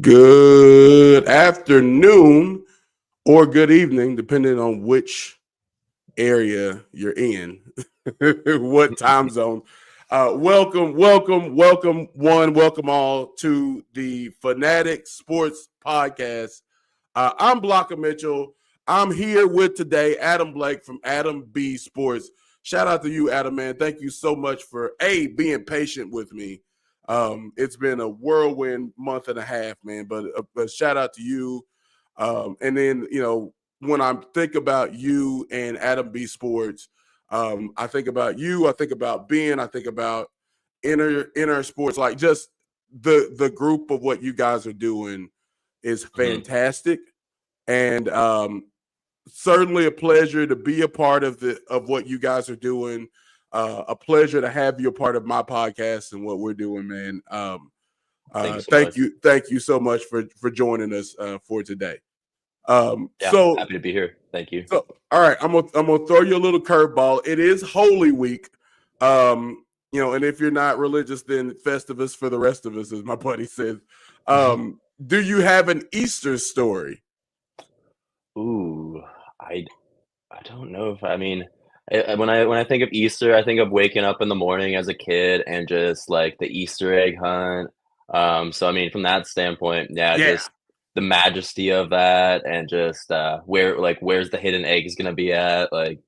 Good afternoon or good evening, depending on which area you're in, what time zone. Welcome all to the Fanatic Sports Podcast. I'm Blocker Mitchell. I'm here with today Adam Blake from Adam B Sports. Shout out to you, Adam, man. Thank you so much for being patient with me. It's been a whirlwind month and a half, man, but a shout out to you. And then, when I think about you and Adam B Sports, I think about you, I think about Ben, I think about inner sports, like just the group of what you guys are doing is fantastic. And certainly a pleasure to be a part of what you guys are doing. A pleasure to have you a part of my podcast and what we're doing, man. Thank you so much for joining us for today. So happy to be here. Thank you. So, all right, I'm gonna throw you a little curveball. It is Holy Week, and if you're not religious, then Festivus for the rest of us, as my buddy says. Do you have an Easter story? Ooh, I don't know if when I think of Easter, I think of waking up in the morning as a kid and just like the Easter egg hunt. So I mean, from that standpoint, just the majesty of that, and just where's the hidden egg is gonna be at. Like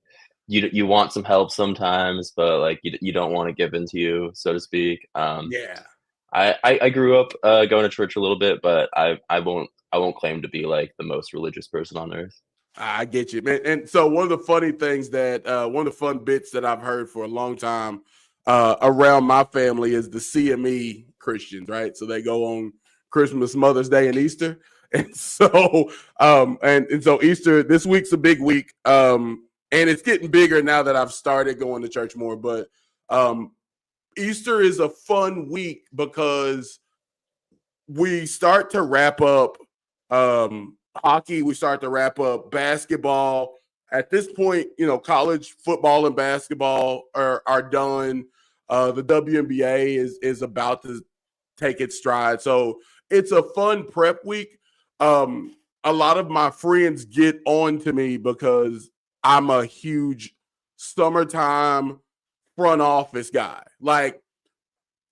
you want some help sometimes, but like you don't want to give in to you, so to speak. I grew up going to church a little bit, but I won't claim to be like the most religious person on earth. I get you, man. And so one of the funny things one of the fun bits that I've heard for a long time around my family is the CME Christians, right? So they go on Christmas, Mother's Day, and Easter. And so so Easter, this week's a big week. And it's getting bigger now that I've started going to church more. But Easter is a fun week because we start to wrap up hockey, we start to wrap up basketball. At this point, college football and basketball are done. The WNBA is about to take its stride. So it's a fun prep week. A lot of my friends get on to me because I'm a huge summertime front office guy. Like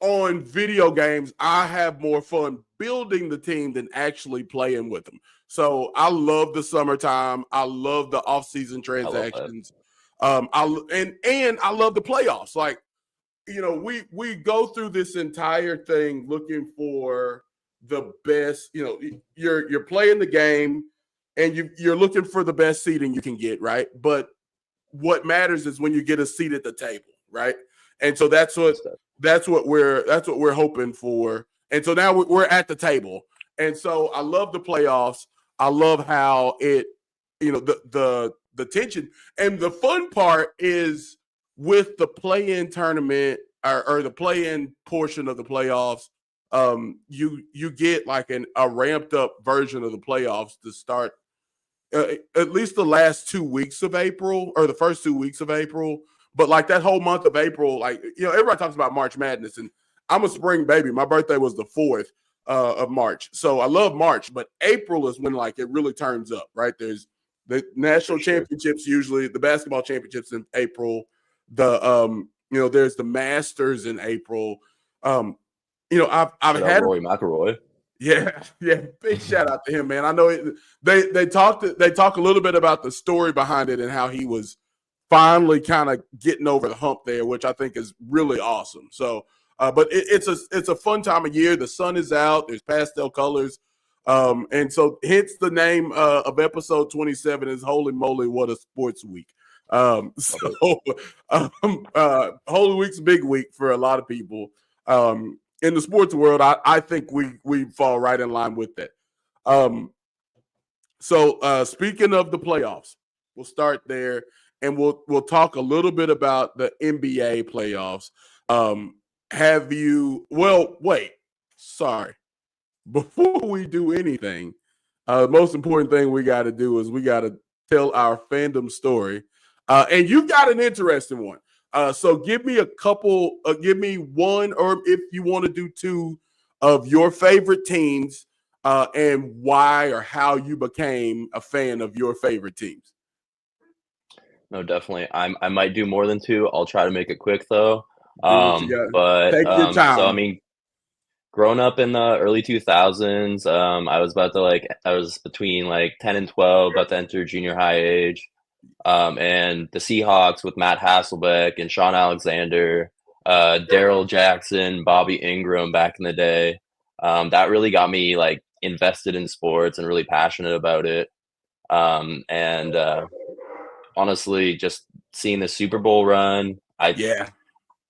on video games, I have more fun building the team than actually playing with them. So I love the summertime. I love the off-season transactions. I love the playoffs. Like, we go through this entire thing looking for the best. You're playing the game and you're looking for the best seating you can get, right? But what matters is when you get a seat at the table, right? And so that's what we're hoping for. And so now we're at the table. And so I love the playoffs. I love how it, the tension, and the fun part is with the play-in tournament or the play-in portion of the playoffs. You get like a ramped up version of the playoffs to start at least the last 2 weeks of April, or the first 2 weeks of April. But like that whole month of April, like, everybody talks about March Madness, and I'm a spring baby. My birthday was the 4th of March. So I love March, but April is when like it really turns up, right? There's the national championships, usually the basketball championships in April. There's the Masters in April. I've had Rory McIlroy. Yeah. Big shout out to him, man. I know they talk a little bit about the story behind it and how he was finally kind of getting over the hump there, which I think is really awesome. So, but it's a fun time of year. The sun is out. There's pastel colors, and so hence the name of episode 27 is Holy Moly, What a Sports Week. Holy Week's a big week for a lot of people. In the sports world, I think we fall right in line with that. So speaking of the playoffs, we'll start there, and we'll talk a little bit about the NBA playoffs. Before we do anything, the most important thing we got to do is we got to tell our fandom story. And you got an interesting one. So give me give me one, or if you want to do two of your favorite teams and why or how you became a fan of your favorite teams. No, definitely. I might do more than two. I'll try to make it quick though. Do what you got. Take your So I time. mean, growing up in the early 2000s, I was between like 10 and 12, about to enter junior high age. And the Seahawks with Matt Hasselbeck and Sean Alexander, Daryl Jackson, Bobby Ingram back in the day. That really got me like invested in sports and really passionate about it. And honestly, just seeing the Super Bowl run, Yeah.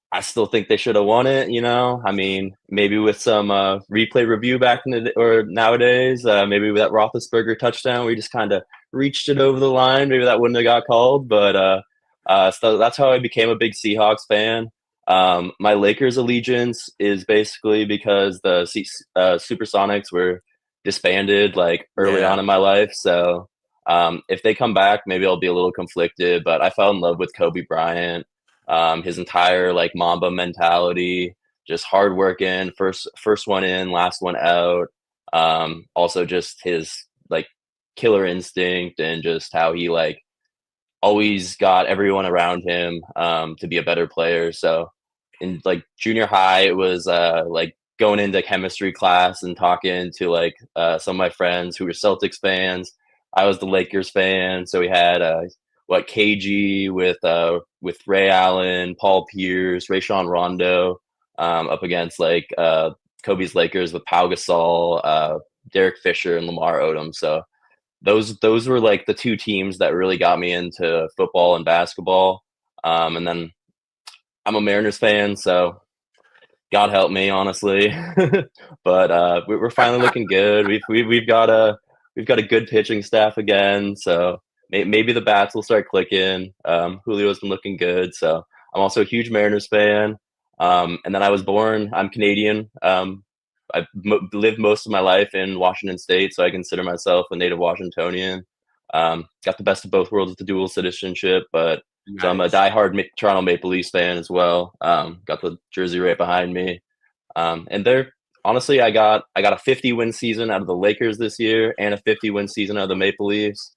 I still think they should have won it. I mean, maybe with some replay review back in the or nowadays, maybe with that Roethlisberger touchdown, we just kind of reached it over the line. Maybe that wouldn't have got called, but so that's how I became a big Seahawks fan. My Lakers allegiance is basically because the Supersonics were disbanded like early Yeah. on in my life. So if they come back, maybe I'll be a little conflicted. But I fell in love with Kobe Bryant. His entire like Mamba mentality, just hard working, first one in, last one out. Also just his like killer instinct and just how he like always got everyone around him to be a better player. So in like junior high, it was like going into chemistry class and talking to like some of my friends who were Celtics fans. I was the Lakers fan, so we had KG with Ray Allen, Paul Pierce, Rayshawn Rondo up against like Kobe's Lakers with Pau Gasol, Derek Fisher, and Lamar Odom. So those were like the two teams that really got me into football and basketball. And then I'm a Mariners fan, so God help me, honestly. But we're finally looking good. We've got a good pitching staff again, so maybe the bats will start clicking. Julio's been looking good, so I'm also a huge Mariners fan. And then I'm Canadian. I've lived most of my life in Washington State, so I consider myself a native Washingtonian. Got the best of both worlds with the dual citizenship, but so I'm a Nice. diehard Toronto Maple Leafs fan as well. Got the jersey right behind me. And they're honestly, I got a 50-win season out of the Lakers this year and a 50-win season out of the Maple Leafs.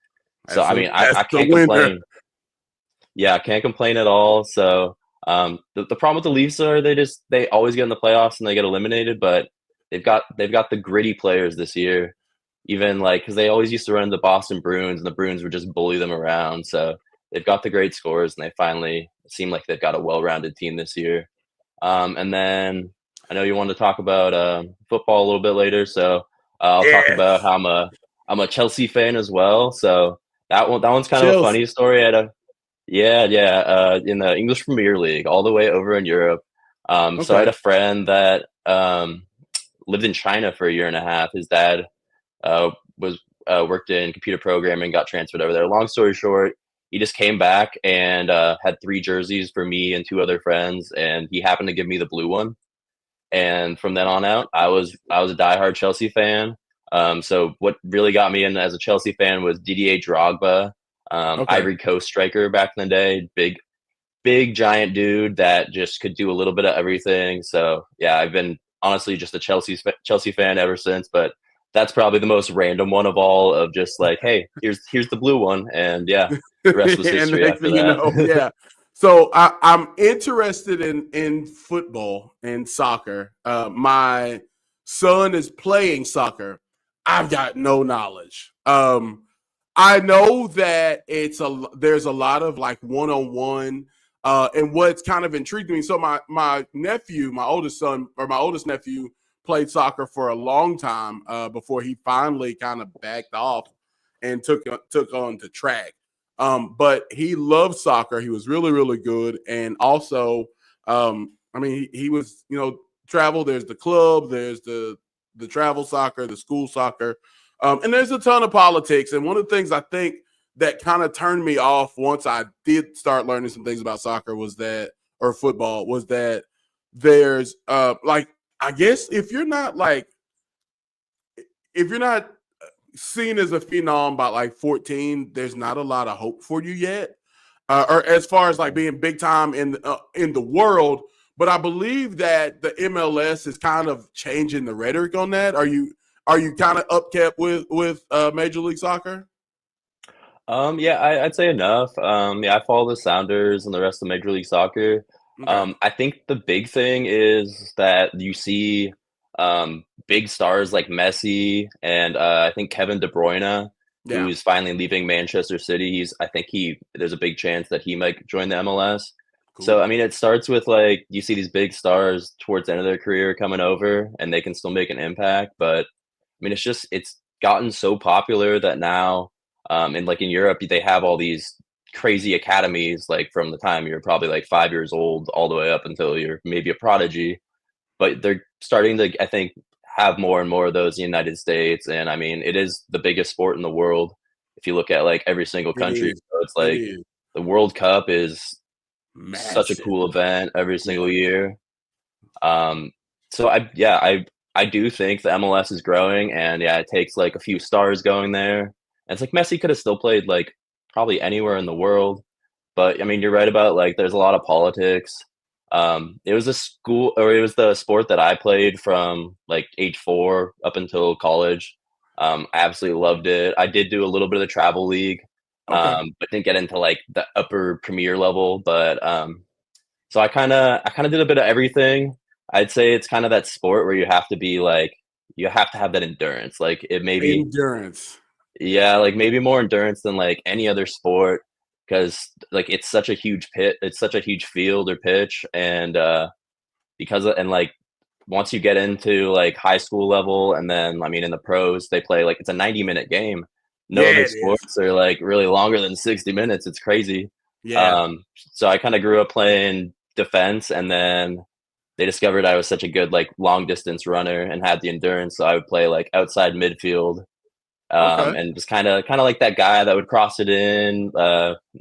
So I mean, That's I the can't winner. complain. Yeah, I can't complain at all. So the problem with the Leafs are they always get in the playoffs and they get eliminated, but they've got the gritty players this year. Even like because they always used to run the Boston Bruins and the Bruins would just bully them around. So they've got the great scores and they finally seem like they've got a well-rounded team this year. And then I know you wanted to talk about football a little bit later, so I'll talk about Yes. how I'm a Chelsea fan as well. So that one's kind of a Chelsea. funny story. In the English Premier League, all the way over in Europe. So I Okay. had a friend that lived in China for a year and a half. His dad was worked in computer programming, got transferred over there. Long story short, he just came back and had 3 jerseys for me and 2 other friends, and he happened to give me the blue one. And from then on out, I was a diehard Chelsea fan. So what really got me in as a Chelsea fan was Didier Drogba, Okay. Ivory Coast striker back in the day, big giant dude that just could do a little bit of everything. So yeah, I've been honestly just a Chelsea fan ever since. But that's probably the most random one of all. Of just like, hey, here's the blue one, and yeah, the rest was And the history next after thing you know, that. yeah. So I'm interested in football and soccer. My son is playing soccer. I've got no knowledge. I know that there's a lot of like one-on-one, and what's kind of intrigued me. So my nephew, my oldest nephew, played soccer for a long time before he finally kind of backed off and took on to track. But he loved soccer. He was really, really good. And also, I mean, he was, travel. There's the club, there's the travel soccer, the school soccer. And there's a ton of politics. And one of the things I think that kind of turned me off once I did start learning some things about soccer or football, was that there's like, I guess if you're not seen as a phenom by like 14, there's not a lot of hope for you yet, or as far as like being big time in the world. But I believe that the MLS is kind of changing the rhetoric on that. are you kind of upkept with Major League Soccer? Yeah, I'd say enough. Yeah, I follow the Sounders and the rest of Major League Soccer. Okay. I think the big thing is that you see big stars like Messi and I think Kevin De Bruyne, Yeah. who's finally leaving Manchester City. I think there's a big chance that he might join the MLS. So, Cool. I mean, it starts with like you see these big stars towards the end of their career coming over and they can still make an impact. But I mean, it's gotten so popular that now, and like in Europe, they have all these crazy academies, like from the time you're probably like 5 years old all the way up until you're maybe a prodigy. But they're starting to, I think, have more and more of those in the United States. And I mean, it is the biggest sport in the world if you look at like every single It country. is. So it's It like is the World Cup is such a massive. cool event every Yeah. single year. Um, so I do think the MLS is growing, and yeah, it takes like a few stars going there. And it's like Messi could have still played like probably anywhere in the world, but I mean, you're right about like there's a lot of politics. It was it was the sport that I played from like age 4 up until college. I absolutely loved it. I did do a little bit of the travel league, Okay. but didn't get into like the upper premier level. But so I kind of did a bit of everything. I'd say it's kind of that sport where you have to be like you have to have that endurance. Like it maybe Endurance. yeah, like maybe more endurance than like any other sport because like it's such a huge it's such a huge field or pitch and and like once you get into like high school level and then I mean in the pros they play like it's a 90-minute game. No Yeah, other it is. sports are like really longer than 60 minutes. It's crazy. Yeah. So I kind of grew up playing defense and then they discovered I was such a good like long distance runner and had the endurance so I would play like outside midfield Okay. and just kind of like that guy that would cross it in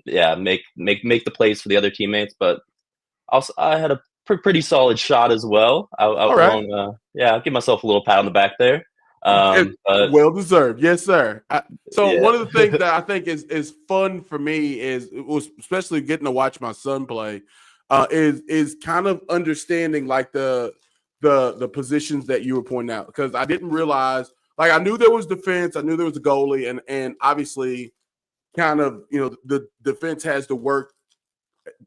yeah make the plays for the other teammates but also I had a pretty solid shot as well. All right. Yeah, I'll give myself a little pat on the back there. But Well deserved. Yes, sir. So yeah. one of the things that I think is fun for me especially getting to watch my son play is kind of understanding like the positions that you were pointing out because I didn't realize like I knew there was defense, I knew there was a goalie, and obviously kind of the defense has to work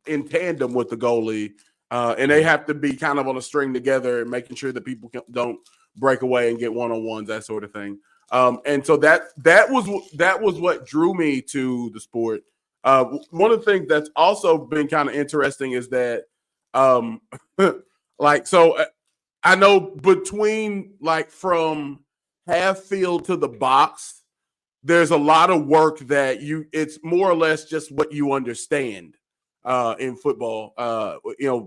in tandem with the goalie, and they have to be kind of on a string together, making sure that people don't break away and get one-on-ones, that sort of thing. And so that was what drew me to the sport. One of the things that's also been kind of interesting is that, like, so I know between like from half field to the box, there's a lot of work that it's more or less just what you understand in football.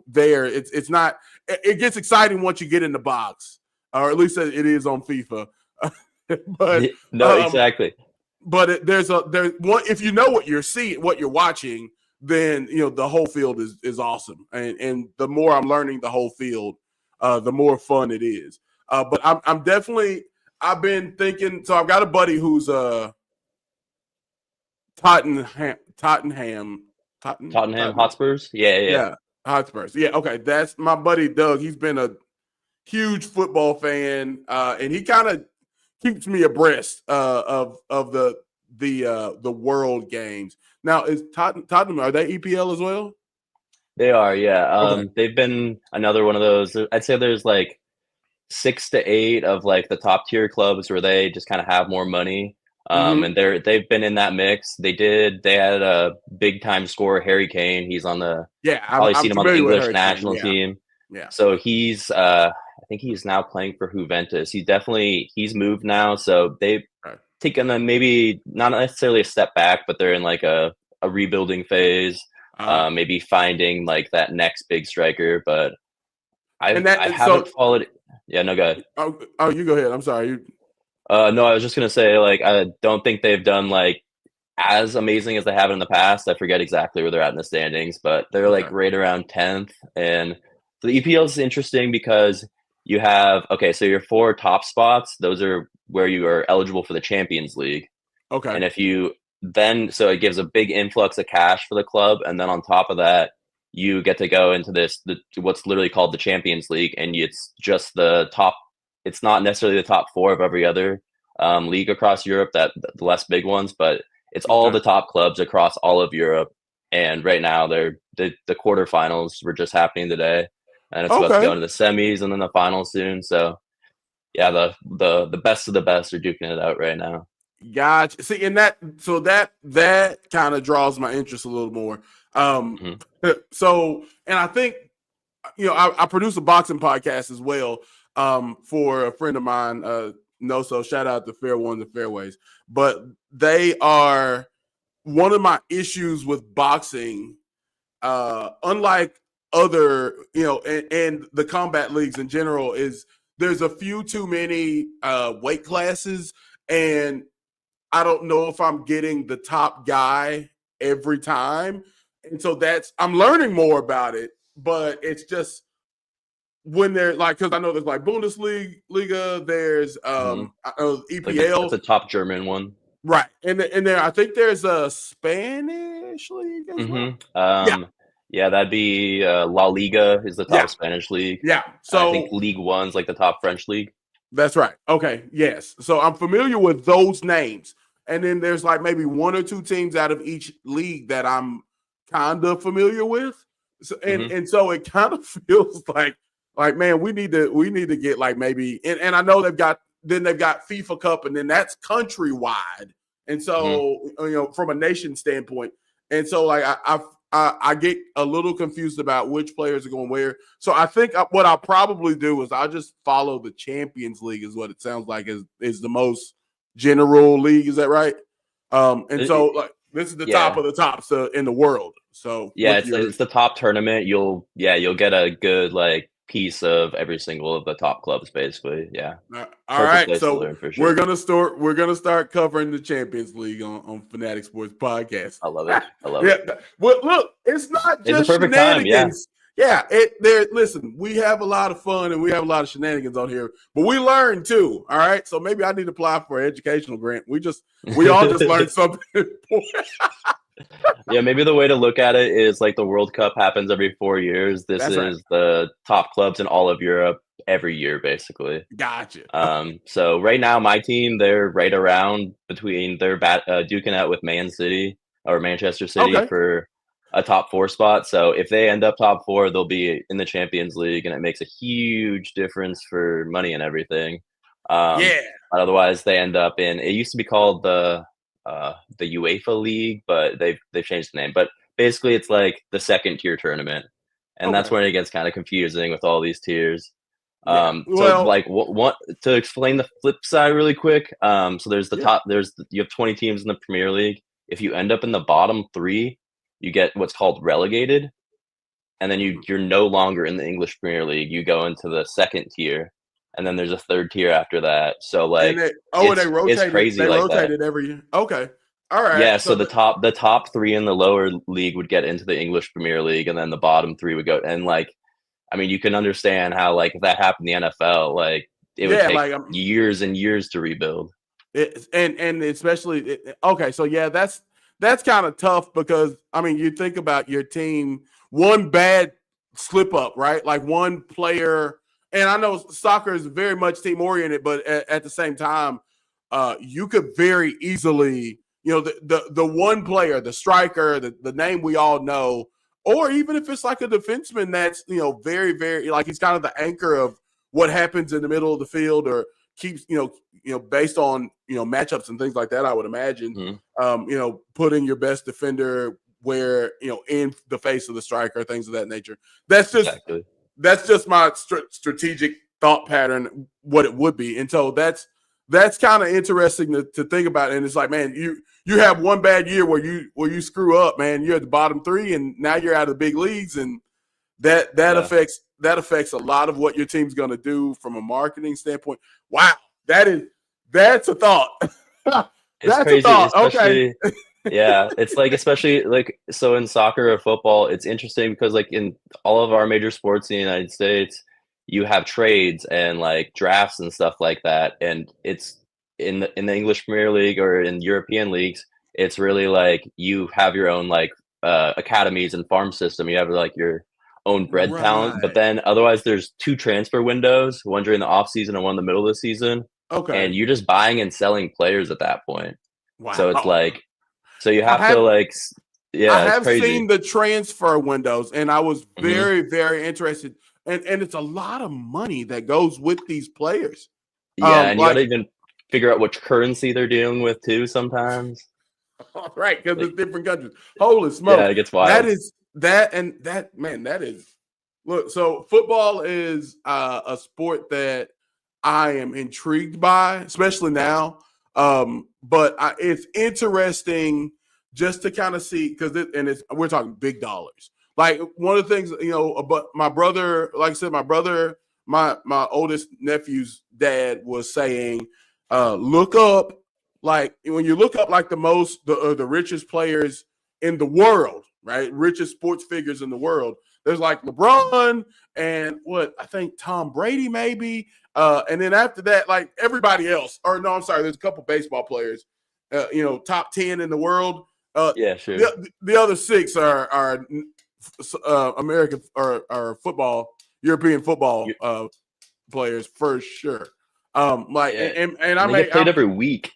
There it's not. It gets exciting once you get in the box, or at least it is on FIFA. but No, exactly. But there's one if you know what what you're watching, then the whole field is awesome, and the more I'm learning the whole field, the more fun it is. But I'm definitely I've been thinking. So I've got a buddy who's Tottenham Tottenham. Hotspurs. Yeah. Yeah, Hotspurs. Yeah, okay. That's my buddy Doug. He's been a huge football fan, and he kind of keeps me abreast of the world games. Now, is Tottenham are they EPL as well? They are. Yeah. Okay. They've been another one of those. I'd say there's like 6 to 8 of like the top tier clubs where they just kind of have more money. Mm-hmm. And they've been in that mix. They had a big time scorer, Harry Kane. He's on the Yeah, probably I'm seen him on the familiar with English Hurricane. national Yeah, team. yeah. So I think he's now playing for Juventus. He's moved now. So they've Right. taken a maybe not necessarily a step back, but they're in like a rebuilding phase. Maybe finding like that next big striker, but I haven't followed. Yeah, no, go ahead. You go ahead. I'm sorry. No, I was just gonna say like I don't think they've done like as amazing as they have in the past. I forget exactly where they're at in the standings, but they're like Okay. right around 10th. And so the EPL is interesting because you have so your 4 top spots; those are where you are eligible for the Champions League. Okay. And if you so it gives a big influx of cash for the club, and then on top of that, you get to go into what's literally called the Champions League, and it's just the top it's not necessarily the top 4 of every other league across Europe, that the less big ones, but it's all Okay. the top clubs across all of Europe. And right now, the quarterfinals were just happening today, and it's about to go Okay. into the semis and then the finals soon. So yeah, the best of the best are duking it out right now. Gotcha. See, and that kind of draws my interest a little more. Mhm. So, and I think I produce a boxing podcast as well for a friend of mine. So shout out to Fair Ones and Fairways. But they are one of my issues with boxing. Unlike other, and the combat leagues in general, is there's a few too many weight classes, and I don't know if I'm getting the top guy every time. And so I'm learning more about it, but it's just when they're like, because I know there's like Bundesliga, there's Mhm. Like that's EPL, a top German one. right? And there I think there's a Spanish league as well. Mhm. Yeah, Yeah, that'd be, La Liga is the yeah, top Spanish league. yeah. I think So League One's like the top French league. that's right. Okay. Yes. So I'm familiar with those names. And then there's like maybe one or two teams out of each league that I'm kind of familiar with. So, and Mhm. and so it kind of feels like man, we need to get like maybe and I know they've got FIFA Cup and then that's countrywide. And Mhm. so from a nation standpoint. And so like I get a little confused about which players are going where. So I think what I'll probably do is I'll just follow the Champions League, is what it sounds like is the most general league. Is that right? And so like this is the top Yeah. of the tops in the world. So Yeah, with it's your the top tournament. You'll get a good, like, piece of every single of the top clubs, basically, yeah. all Perfect right, place to so learn for we're sure. gonna start covering the Champions League on Fanatic Sports Podcast. I love it. I love Yeah, it. well, look, it's not It's a just perfect time, yeah. shenanigans. Yeah, there. Listen, we have a lot of fun and we have a lot of shenanigans on here, but we learn too. All right, so maybe I need to apply for an educational grant. We all just learned something important. Yeah, maybe the way to look at it is like the World Cup happens every 4 years. This That's right. is the top clubs in all of Europe every year, basically. Gotcha. So right now, my team, they're right around between they're duking out with Man City or Manchester City Okay. for a top 4 spot. So if they end up top 4, they'll be in the Champions League, and it makes a huge difference for money and everything. Um, Yeah. but otherwise, they end up in. It used to be called the UEFA League, but they've changed the name. But basically, it's like the second tier tournament, and that's Okay. when it gets kind of confusing with all these tiers. Yeah. So Well. like what to explain the flip side really quick. So there's the Yeah. top. You have 20 teams in the Premier League. If you end up in the bottom 3, you get what's called relegated, and then you're no longer in the English Premier League. You go into the second tier, and then there's a third tier after that. So And like they it's rotated. crazy They like that. rotated every year. Okay. All right. Yeah, So so the top 3 in the lower league would get into the English Premier League, and then the bottom 3 would go. And like, I mean, you can understand how like if that happened in the NFL, like it would yeah, take like years and years to rebuild. and especially okay. So yeah, that's kind of tough because I mean, you think about your team, one bad slip up, right? Like one player, and I know soccer is very much team oriented, but at the same time, you could very easily, the one player, the striker, the name we all know, or even if it's like a defenseman that's very very like he's kind of the anchor of what happens in the middle of the field or keeps based on matchups and things like that. I would imagine Mhm. putting your best defender where in the face of the striker, things of that nature. That's just Exactly. that's just my strategic thought pattern, what it would be. And so that's kind of interesting to think about. And it's like, man, you have one bad year where you screw up, man. You're at the bottom 3, and now you're out of the big leagues, and that Yeah. affects a lot of what your team's going to do from a marketing standpoint. Wow, that's a thought. It's That's a crazy, thought. Okay. especially yeah, it's like especially like so in soccer or football, it's interesting because like in all of our major sports in the United States, you have trades and like drafts and stuff like that. And it's in the English Premier League or in European leagues, it's really like you have your own like academies and farm system. You have like your own bread talent. But Right. then otherwise, there's 2 transfer windows, one during the off season and one in the middle of the season, Okay. and you're just buying and selling players at that point. So it's Wow. like, so you I have to have like, I yeah, it's have crazy. seen the transfer windows, and I was Hmm. very, very interested. And it's a lot of money that goes with these players. Yeah, and you got Like to even figure out which currency they're dealing with too sometimes. right, because Like, it's different countries. Holy yeah, smokes. it gets That wild. is that and that man, that is look, so football is a sport that I am intrigued by, especially now. It's interesting just to kind of see because we're talking big dollars. Like one of the things, but my brother, like I said, my oldest nephew's dad was saying, look up like when you look up like the richest players in the world, right? Richest sports figures in the world. There's like LeBron and what I think Tom Brady maybe, and then after that, like everybody else. Or no, I'm sorry. There's a couple baseball players, top 10 in the world. Yeah, sure. The other 6 are American or football, European football You, players for sure. Like yeah, and and they get paid every week.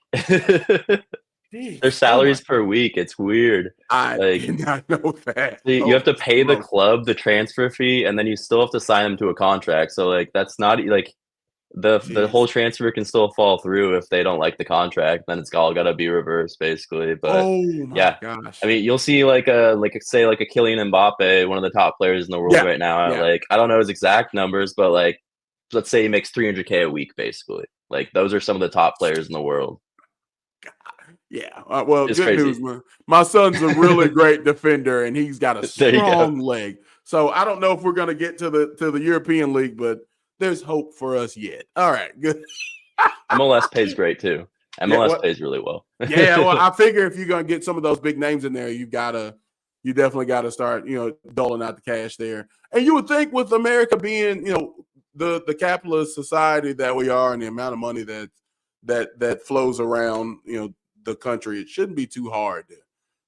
Their oh my, salaries per week, it's weird. I Like, did not know that. you have Holy to pay the smoke. club the transfer fee, and then you still have to sign them to a contract. So like that's not like the Jeez. whole transfer can still fall through if they don't like the contract. Then it's all got to be reversed basically. But Oh my yeah, I gosh. mean you'll see like say like a Kylian Mbappe, one of the top players in the world Yeah. right now. Yeah. Like I don't know his exact numbers, but like let's say he makes 300K a week basically. Like those are some of the top players in the world. Yeah. Well, It's good crazy. news, man. My son's a really great defender, and he's got a There you go. strong leg. So I don't know if we're going to get to the European League, but there's hope for us yet. All right. Good. MLS pays great too. Yeah. MLS Well, pays really well. yeah. Well, I figure if you're going to get some of those big names in there, you definitely got to start, doling out the cash there. And you would think with America being, the capitalist society that we are, and the amount of money that flows around, the country, it shouldn't be too hard to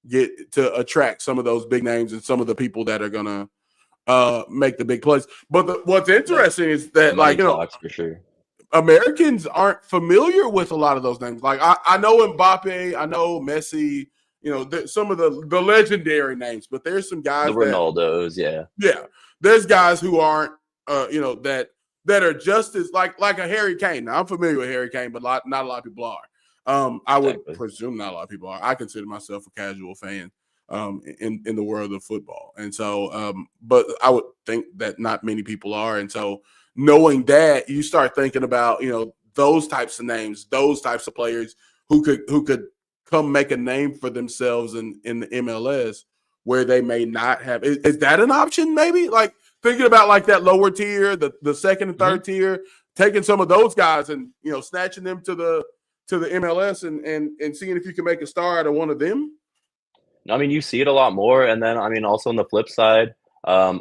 get to attract some of those big names and some of the people that are gonna make the big plays. But what's Yeah, interesting is the that, money like, talks for sure. Americans aren't familiar with a lot of those names. Like I know Mbappe, I know Messi, some of the legendary names, but there's some The guys that, Ronaldos, yeah. yeah, there's guys who aren't, that are just as like a Harry Kane. Now, I'm familiar with Harry Kane, but not a lot of people are. I would Exactly. presume not a lot of people are. I consider myself a casual fan in the world of football, and so, but I would think that not many people are, and so knowing that, you start thinking about those types of names, those types of players who could come make a name for themselves in the MLS where they may not have. Is that an option? Maybe like thinking about like that lower tier, the second and Mhm. third tier, taking some of those guys and snatching them to the MLS and seeing if you can make a star out of one of them. No, I mean, you see it a lot more, and then, I mean, also on the flip side,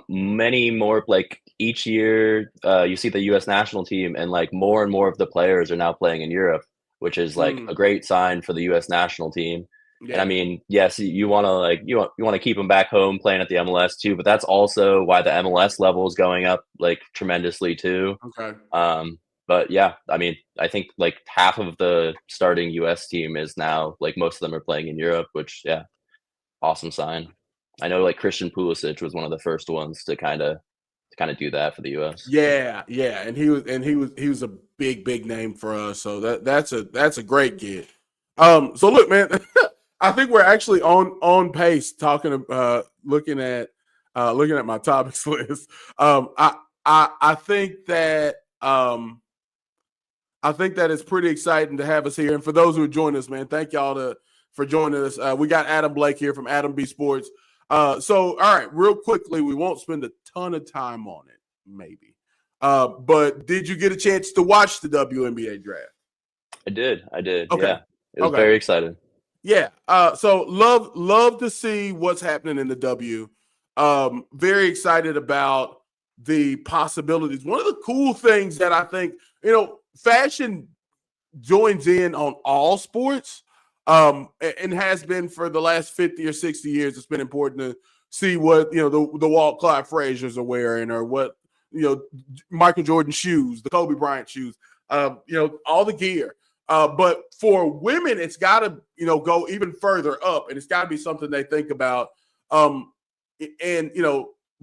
many more like, each year, you see the US national team, and, like, more and more of the players are now playing in Europe, which is, like, a Mm, great sign for the US national team, and, I yeah. mean, yes, you wanna, like you wanna keep them back home playing at the MLS too, but that's also why the MLS level is going up, like, tremendously too. Okay. Um, but yeah, I mean, I think like half of the starting US team is now like most of them are playing in Europe, which yeah, awesome sign. I know like Christian Pulisic was one of the first ones to kind of do that for the US. Yeah, yeah, and he was a big name for us. So that's a great kid. So look, man, I think we're actually on pace talking looking at my topics list. I think that it's pretty exciting to have us here. And for those who join us, man, thank y'all for joining us. We got Adam Blake here from Adam B Sports. So all right, real quickly, we won't spend a ton of time on it, maybe. But did you get a chance to watch the WNBA draft? I did. Okay. Yeah. It was Okay. very exciting. Yeah. So love to see what's happening in the W. Very excited about the possibilities. One of the cool things that I think, fashion joins in on all sports, and has been for the last 50 or 60 years. It's been important see what the Walt Clyde Fraziers are wearing, or what Michael Jordan shoes, the Kobe Bryant shoes, all the gear. But for women, it's got to go even further up, and it's got to be something they think about. And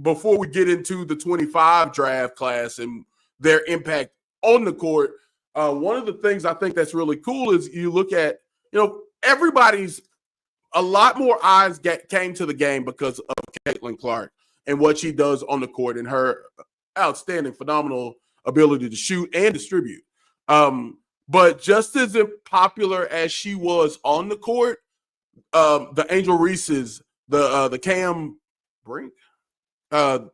before we get into the 25 draft class and their impact on the court, one of the things I think that's really cool is you look at everybody's. A lot more eyes came to the game because of Caitlin Clark and what she does on the court and her outstanding, phenomenal ability to shoot and distribute. But just as popular as she was on the court, the Angel Reese's, the Cam Brink, Cameron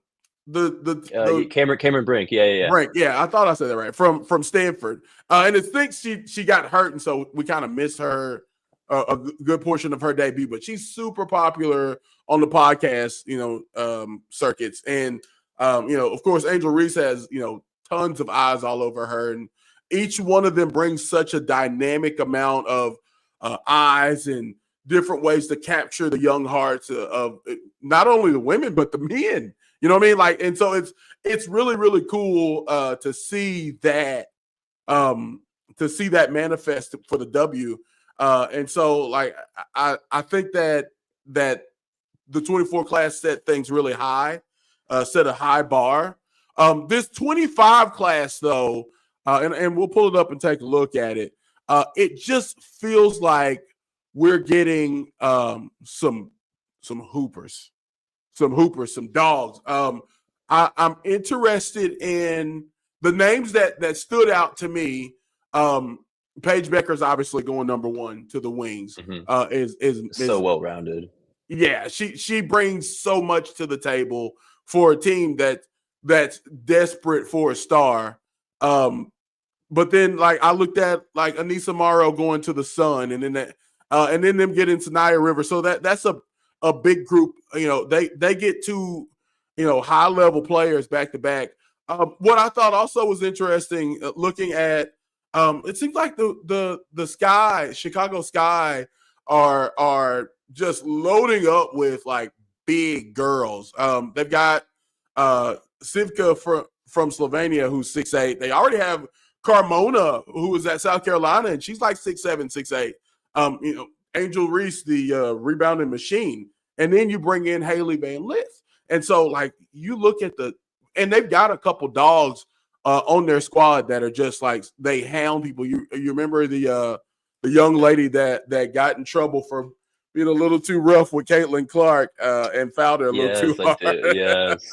Brink, yeah. Brink, yeah, I thought I said that right. From Stanford, and I think she got hurt, and so we kind of missed her. A good portion of her debut, but she's super popular on the podcast, circuits. And, of course, Angel Reese has, tons of eyes all over her. And each one of them brings such a dynamic amount of eyes and different ways to capture the young hearts of not only the women, but the men. You know what I mean? And so it's really, really cool to see that manifest for the W. And so, I think that the 24 class set things really high, set a high bar. This 25 class, though, and we'll pull it up and take a look at it. It just feels like we're getting some hoopers, some dogs. I'm interested in the names that stood out to me. Paige Becker's obviously going number one to the Wings. Is so well rounded. Yeah, she brings so much to the table for a team that's desperate for a star. But then I looked at Anissa Morrow going to the Sun, and then them getting to Naya River. So that's a big group. They get two high level players back to back. What I thought also was interesting, looking at. It seems like the Chicago Sky are just loading up with big girls. They've got Sivka from Slovenia, who's 6'8". They already have Carmona, who is at South Carolina, and she's 6'7", 6'8". Angel Reese, the rebounding machine, and then you bring in Haley Van Lith, and so you look at and they've got a couple dogs. On their squad that are just they hound people. You remember the young lady that got in trouble for being a little too rough with Caitlin Clark and fouled her a little too hard. Yes.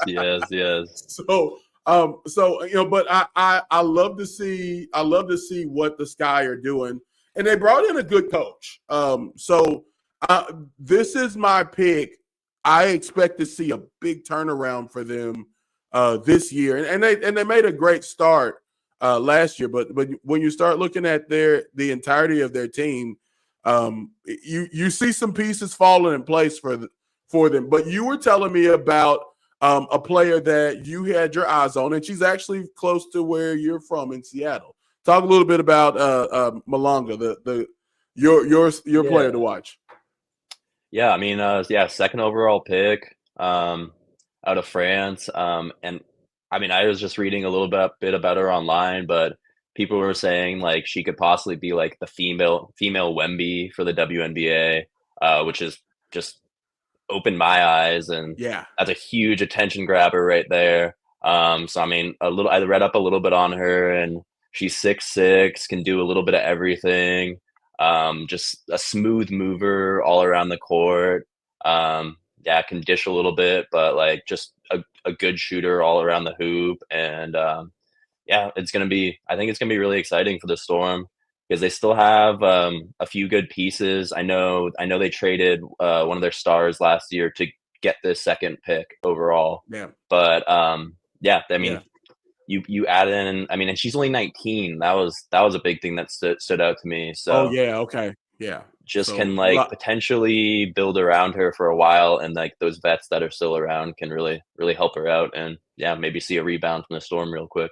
So but I love to see what the Sky are doing, and they brought in a good coach. So this is my pick. I expect to see a big turnaround for them. This year, and they made a great start last year, but when you start looking at the entirety of their team, you see some pieces falling in place for them. But you were telling me about a player that you had your eyes on, and she's actually close to where you're from in Seattle. Talk a little bit about Malanga, your player to watch. Yeah, I mean, second overall pick. Out of France. And I mean, I was just reading a little bit about her online, but people were saying she could possibly be the female Wemby for the WNBA, which is just opened my eyes, and that's a huge attention grabber right there. So I mean, I read up a little bit on her, and she's 6'6", can do a little bit of everything. Just a smooth mover all around the court. Can dish a little bit, but just a good shooter all around the hoop. And I think it's gonna be really exciting for the Storm, because they still have a few good pieces. I know they traded one of their stars last year to get this second pick overall. Yeah. But I mean, you add in, I mean, and she's only 19. That was a big thing that stood out to me. So okay. Yeah. Just can potentially build around her for a while, and those vets that are still around can really, really help her out, and maybe see a rebound from the Storm real quick.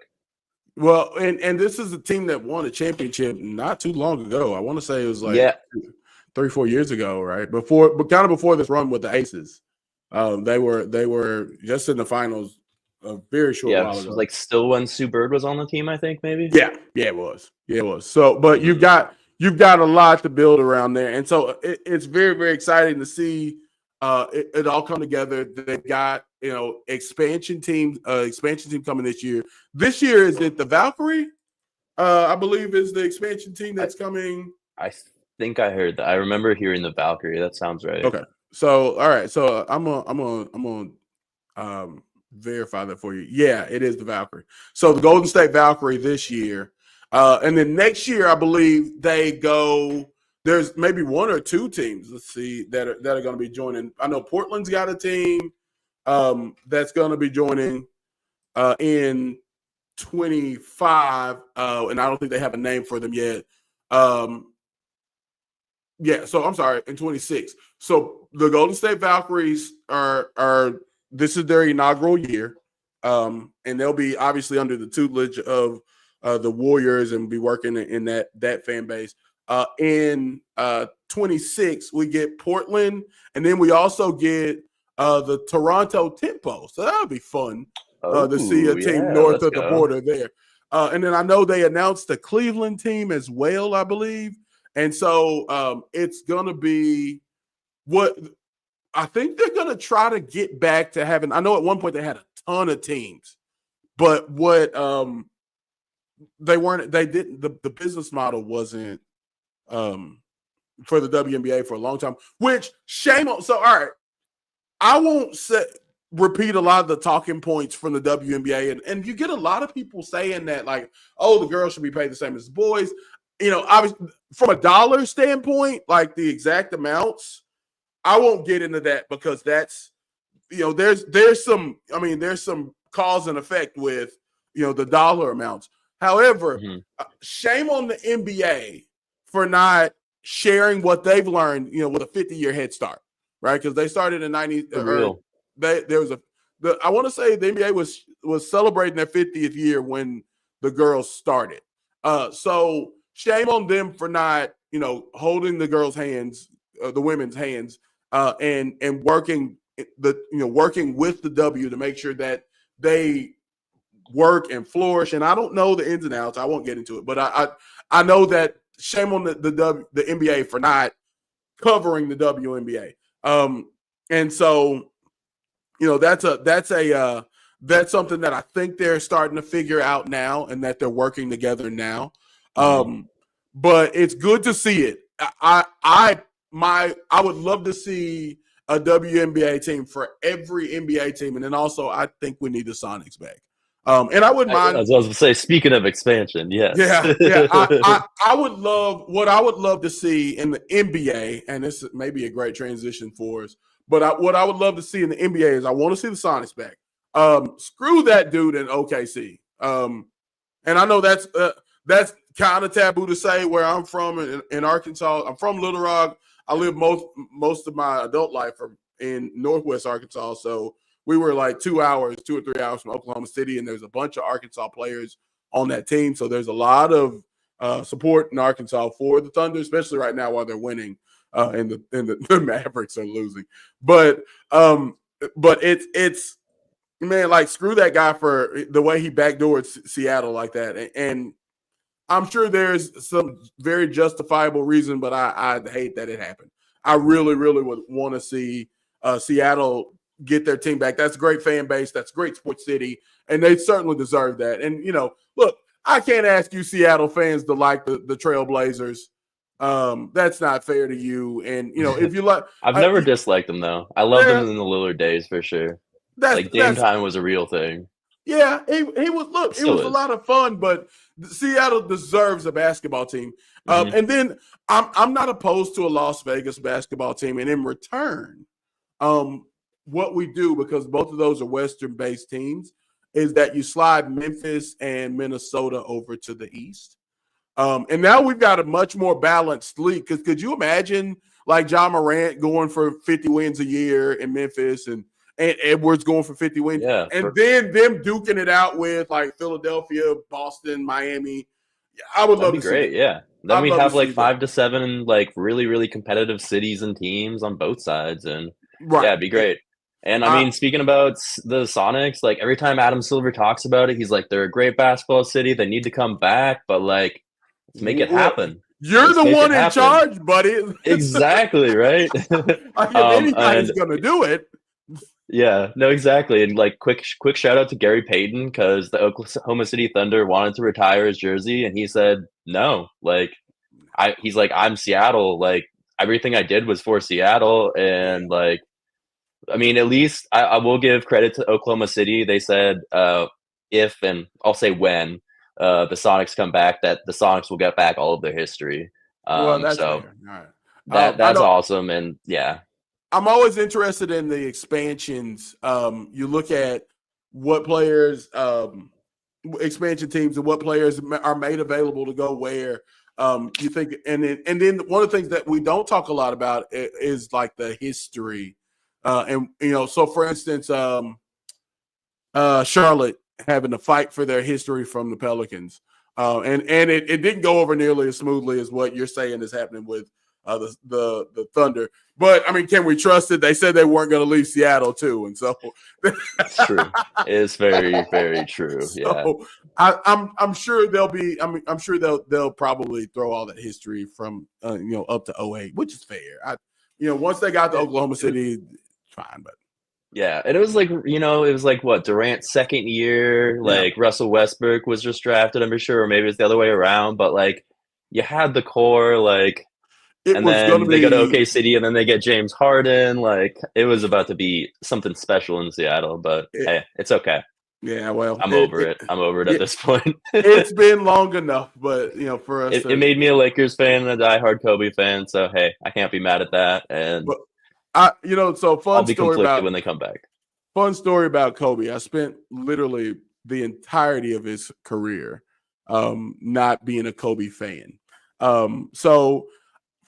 Well, and this is a team that won a championship not too long ago. I want to say it was 3-4 years ago, right? Before this run with the Aces. They were just in the finals a very short Yeah, while this was ago. like still when Sue Bird was on the team, I think maybe. Yeah, it was. Yeah, it was. So, but Mhm. you've got a lot to build around there, and so it's very very exciting to see it all come together. They've got expansion team coming this year. This year is it the Valkyrie? I believe is the expansion team I that's coming. I think I heard that. I remember hearing the Valkyrie. That sounds right. Okay, so all right, so I'm gonna verify that for you. Yeah, it is the Valkyrie. So the Golden State Valkyrie this year, and then next year I believe they go. There's maybe one or two teams. Let's see that are going to be joining. I know Portland's got a team that's going to be joining in 25, and I don't think they have a name for them yet. Yeah, so I'm sorry, in 26. So the Golden State Valkyries are this is their inaugural year, and they'll be obviously under the tutelage of the Warriors and be working in that fan base. In 26, we get Portland, and then we also get the Toronto Tempo. So that'll be fun to see Oh a team yeah, north let's of the go. border there. And then I know they announced the Cleveland team as well, I believe. And so it's going to be what I think they're going to try to get back to having. I know at one point they had a ton of teams, but what they didn't, the business model wasn't for the WNBA for a long time, which shame on. So, all right, I won't repeat a lot of the talking points from the WNBA, and you get a lot of people saying that, like, oh, the girls should be paid the same as the boys. Obviously, from a dollar standpoint, like the exact amounts, I won't get into that because that's there's some cause and effect with the dollar amounts. However, Mhm. shame on the NBA for not sharing what they've learned, with a 50-year head start, right? Because they started in 90 For or real. there was I want to say the NBA was celebrating their 50th year when the girls started. So shame on them for not, holding the girls' hands, the women's hands, and working working with the W to make sure that they work and flourish. And I don't know the ins and outs. I won't get into it, but I know that shame on the NBA for not covering the WNBA. And so that's something that I think they're starting to figure out now, and that they're working together now. Mhm. But it's good to see it. I would love to see a WNBA team for every NBA team, and then also I think we need the Sonics back. And I wouldn't mind. As I was going to say, speaking of expansion, yes. Yeah. I would love what I would love to see in the NBA, and this may be a great transition for us. But what I would love to see in the NBA is I want to see the Sonics back. Screw that dude in OKC. And I know that's kind of taboo to say where I'm from in Arkansas. I'm from Little Rock. I lived most of my adult life in Northwest Arkansas, so we were like 2 or 3 hours from Oklahoma City, and there's a bunch of Arkansas players on that team. So there's a lot of support in Arkansas for the Thunder, especially right now while they're winning, and the Mavericks are losing. But it's man, like screw that guy for the way he backdoored Seattle like that, and I'm sure there's some very justifiable reason, but I hate that it happened. I really, really would want to see Seattle get their team back. That's a great fan base. That's a great sports city, and they certainly deserve that. And look, I can't ask you Seattle fans to like the Trailblazers. That's not fair to you. And if you like, I've never disliked them though. I loved them yeah, in the Lillard days for sure. Like Dame that's time was a real thing. yeah. He was look. It Still was a is. lot of fun, but Seattle deserves a basketball team. Mhm. And then I'm not opposed to a Las Vegas basketball team. And in return, um, what we do, because both of those are Western-based teams, is that you slide Memphis and Minnesota over to the East. And now we've got a much more balanced league. Because could you imagine like John Morant going for 50 wins a year in Memphis and Edwards going for 50 wins, Yeah, and then them duking it out with like Philadelphia, Boston, Miami? I would that'd love be to see great. that. Yeah. Then I'd we'd love to have like see that. 5 to 7 like really, really competitive cities and teams on both sides. And yeah, Right. it'd be great. And I mean, speaking about the Sonics, like every time Adam Silver talks about it, he's like, they're a great basketball city. They need to come back, but like, let's make it happen. You're Let's the make it one in happen. charge, buddy. Exactly, right. Like, if anybody's gonna do it. Yeah, no, exactly. And like, quick shout out to Gary Payton, because the Oklahoma City Thunder wanted to retire his jersey, and he said no. Like, he's like, I'm Seattle. Like, everything I did was for Seattle, and like, I mean, at least I will give credit to Oklahoma City. They said if, and I'll say when, the Sonics come back, that the Sonics will get back all of their history. Well, that's so fair. All right. that's awesome, and yeah. I'm always interested in the expansions. You look at what players, expansion teams, and what players are made available to go where. You think, and then one of the things that we don't talk a lot about is like the history. And you know, so for instance, Charlotte having to fight for their history from the Pelicans, and it didn't go over nearly as smoothly as what you're saying is happening with the Thunder. But I mean, can we trust it? They said they weren't going to leave Seattle too, and so it's true. It's very, very true. So, yeah, I'm sure they'll be. I'm sure they'll probably throw all that history from you know, up to 08, which is fair. You know, once they got to Oklahoma City, fine, but. Yeah, and it was like, you know, it was like what, Durant's second year, like Russell Westbrook was just drafted, I'm sure, or maybe it's the other way around, but like you had the core, like, and then they go to OK City, and then they get James Harden. Like, it was about to be something special in Seattle, but hey, it's okay. Yeah, well, I'm over it. I'm over it at this point. It's been long enough, but you know, for us, it made me a Lakers fan and a diehard Kobe fan. So hey, I can't be mad at that. And you know, so fun I'll be story conflicted about when they come back. Fun story about Kobe. I spent literally the entirety of his career not being a Kobe fan. So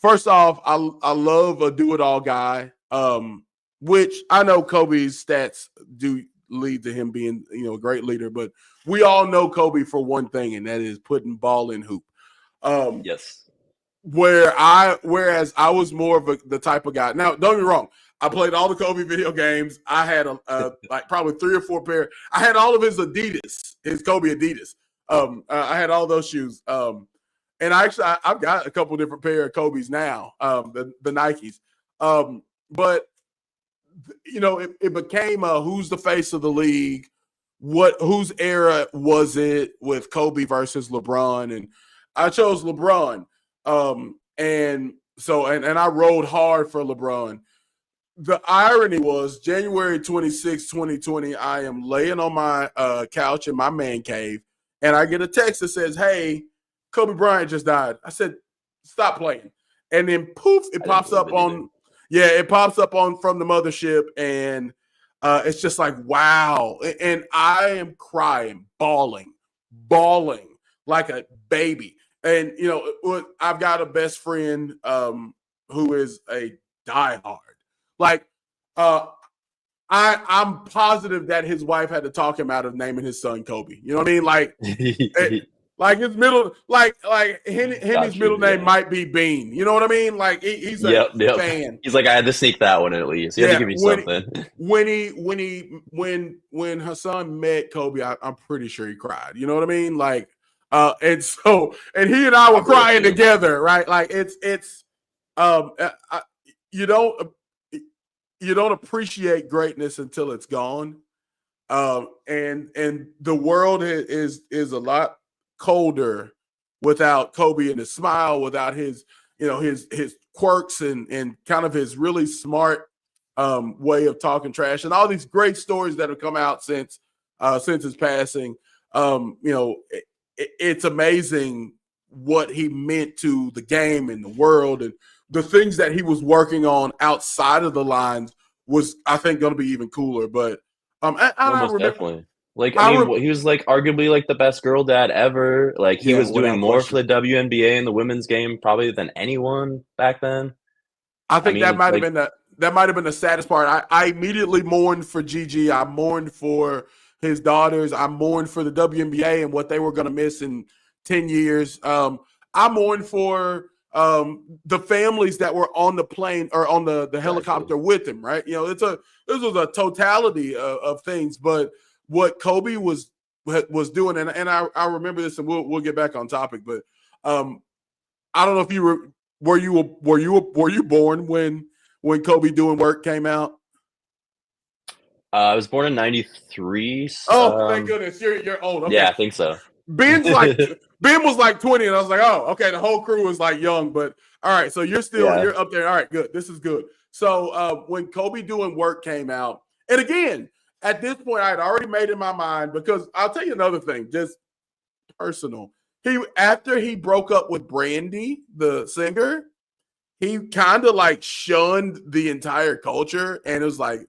first off, I love a do-it-all guy, which I know Kobe's stats do lead to him being, you know, a great leader, but we all know Kobe for one thing, and that is putting ball in hoop. Yes. Whereas I was more of the type of guy. Now, don't get me wrong. I played all the Kobe video games. I had like probably 3 or 4 pair. I had all of his Adidas, his Kobe Adidas. I had all those shoes. And I've got a couple different pair of Kobe's now, the Nikes. But you know, it became who's the face of the league? Whose era was it with Kobe versus LeBron? And I chose LeBron. And so I rode hard for LeBron. The irony was January 26, 2020, I am laying on my couch in my man cave, and I get a text that says, "Hey, Kobe Bryant just died." I said, "Stop playing." And then poof, it pops up on from the mothership, and it's just like, wow. And I am crying, bawling like a baby. And, you know, I've got a best friend who is a diehard. Like, I'm positive that his wife had to talk him out of naming his son Kobe. You know what I mean? Like, like his middle, like Henny's middle name might be Bean. You know what I mean? Like, he's a fan. He's like, I had to sneak that one at least. You had to give me something. When her son met Kobe, I'm pretty sure he cried. You know what I mean? Like, and he and I were crying together, right? Like, you don't appreciate greatness until it's gone. And the world is a lot colder without Kobe and his smile, without his, you know, his quirks and kind of his really smart way of talking trash, and all these great stories that have come out since his passing. You know, it's amazing what he meant to the game and the world, and the things that he was working on outside of the lines was, I think, going to be even cooler. But almost definitely. Like, I mean, he was like arguably like the best girl dad ever. Like, he was doing more for the WNBA and the women's game probably than anyone back then. I think that might have been the saddest part. I immediately mourned for Gigi. I mourned for his daughters. I mourned for the WNBA and what they were going to miss in 10 years. I mourned for the families that were on the plane or on the helicopter with him, right? You know, this was a totality of things. But what Kobe was doing, and I remember this, and we'll get back on topic. But I don't know if you were you born when Kobe Doing Work came out? I was born in '93. Oh, thank goodness, you're old. Okay. Yeah, I think so. Ben was like 20, and I was like, oh, okay. The whole crew was like young, but all right. So you're up there. All right, good. This is good. So when Kobe Doing Work came out, and again, at this point, I had already made in my mind, because I'll tell you another thing, just personal. After he broke up with Brandy, the singer, he kind of like shunned the entire culture, and it was like,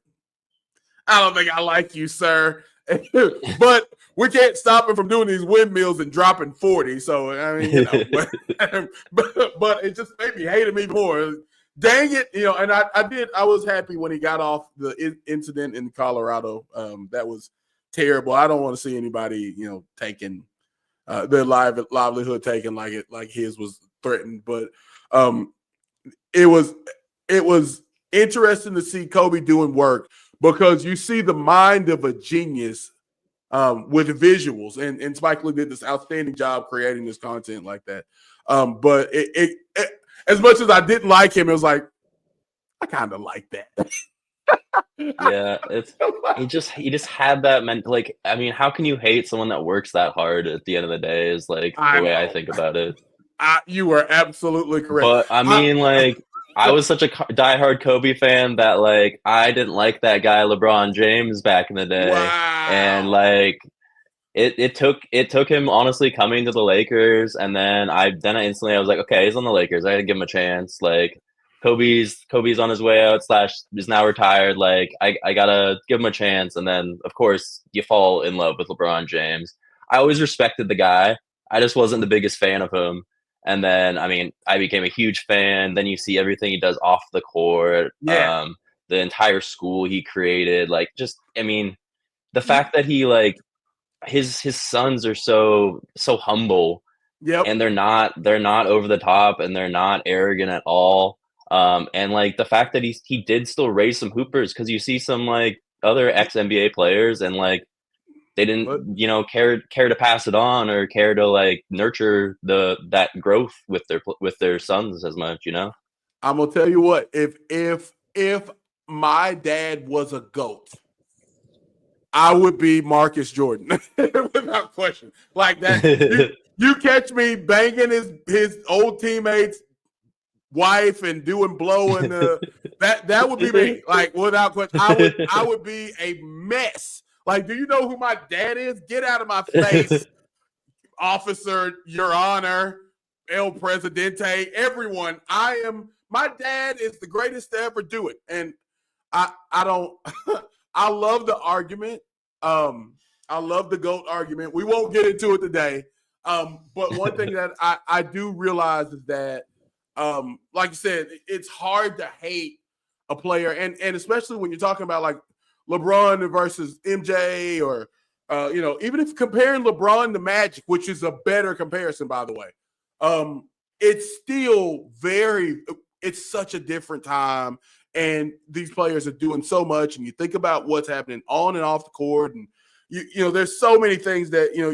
I don't think I like you, sir. But we can't stop him from doing these windmills and dropping 40. So, I mean, you know, but it just made me hate him even more. Dang it. You know, and I was happy when he got off the incident in Colorado. That was terrible. I don't want to see anybody, you know, taking their livelihood taken like his was threatened. But it was interesting to see Kobe Doing Work, because you see the mind of a genius with visuals, and Spike Lee did this outstanding job creating this content like that. But it as much as I didn't like him, it was like, I kind of like that. Yeah, he just had that like, I mean, how can you hate someone that works that hard at the end of the day, is like the way I think about it. You are absolutely correct. But I mean, like, I was such a diehard Kobe fan that, like, I didn't like that guy LeBron James back in the day. Wow. And like it took him honestly coming to the Lakers, and then I instantly was like, okay, he's on the Lakers, I gotta give him a chance. Like, Kobe's on his way out / is now retired. Like, I gotta give him a chance. And then of course you fall in love with LeBron James. I always respected the guy. I just wasn't the biggest fan of him. And then, I mean, I became a huge fan. Then you see everything he does off the court. Yeah. The entire school he created. Like, just, I mean, the fact that he, like, his sons are so humble. Yep. And they're not over the top, and they're not arrogant at all. And like the fact that he did still raise some hoopers, because you see some like other ex-NBA players, and like they didn't, you know, care to pass it on, or care to like nurture that growth with their sons as much, you know. I'm gonna tell you what, if my dad was a GOAT, I would be Marcus Jordan without question. Like that, you catch me banging his old teammates' wife and doing blow, and that would be me. Like, without question, I would be a mess. Like, do you know who my dad is? Get out of my face, officer, Your Honor, El Presidente, everyone. My dad is the greatest to ever do it, and I don't. I love the argument. I love the GOAT argument. We won't get into it today. But one thing that I do realize is that, like you said, it's hard to hate a player, and especially when you're talking about like LeBron versus MJ, or you know, even if comparing LeBron to Magic, which is a better comparison, by the way, it's still it's such a different time. And these players are doing so much, and you think about what's happening on and off the court, and you know, there's so many things that, you know,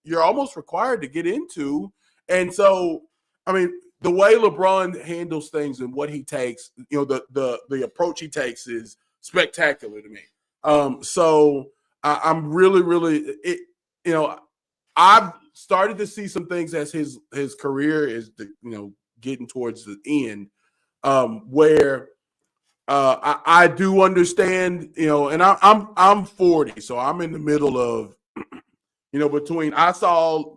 you're almost required to get into. And so, I mean, the way LeBron handles things and what he takes, you know, the approach he takes is spectacular to me. So I'm really, you know, I've started to see some things as his career is, you know, getting towards the end, where I do understand, you know, and I'm 40, so I'm in the middle of, you know, between, I saw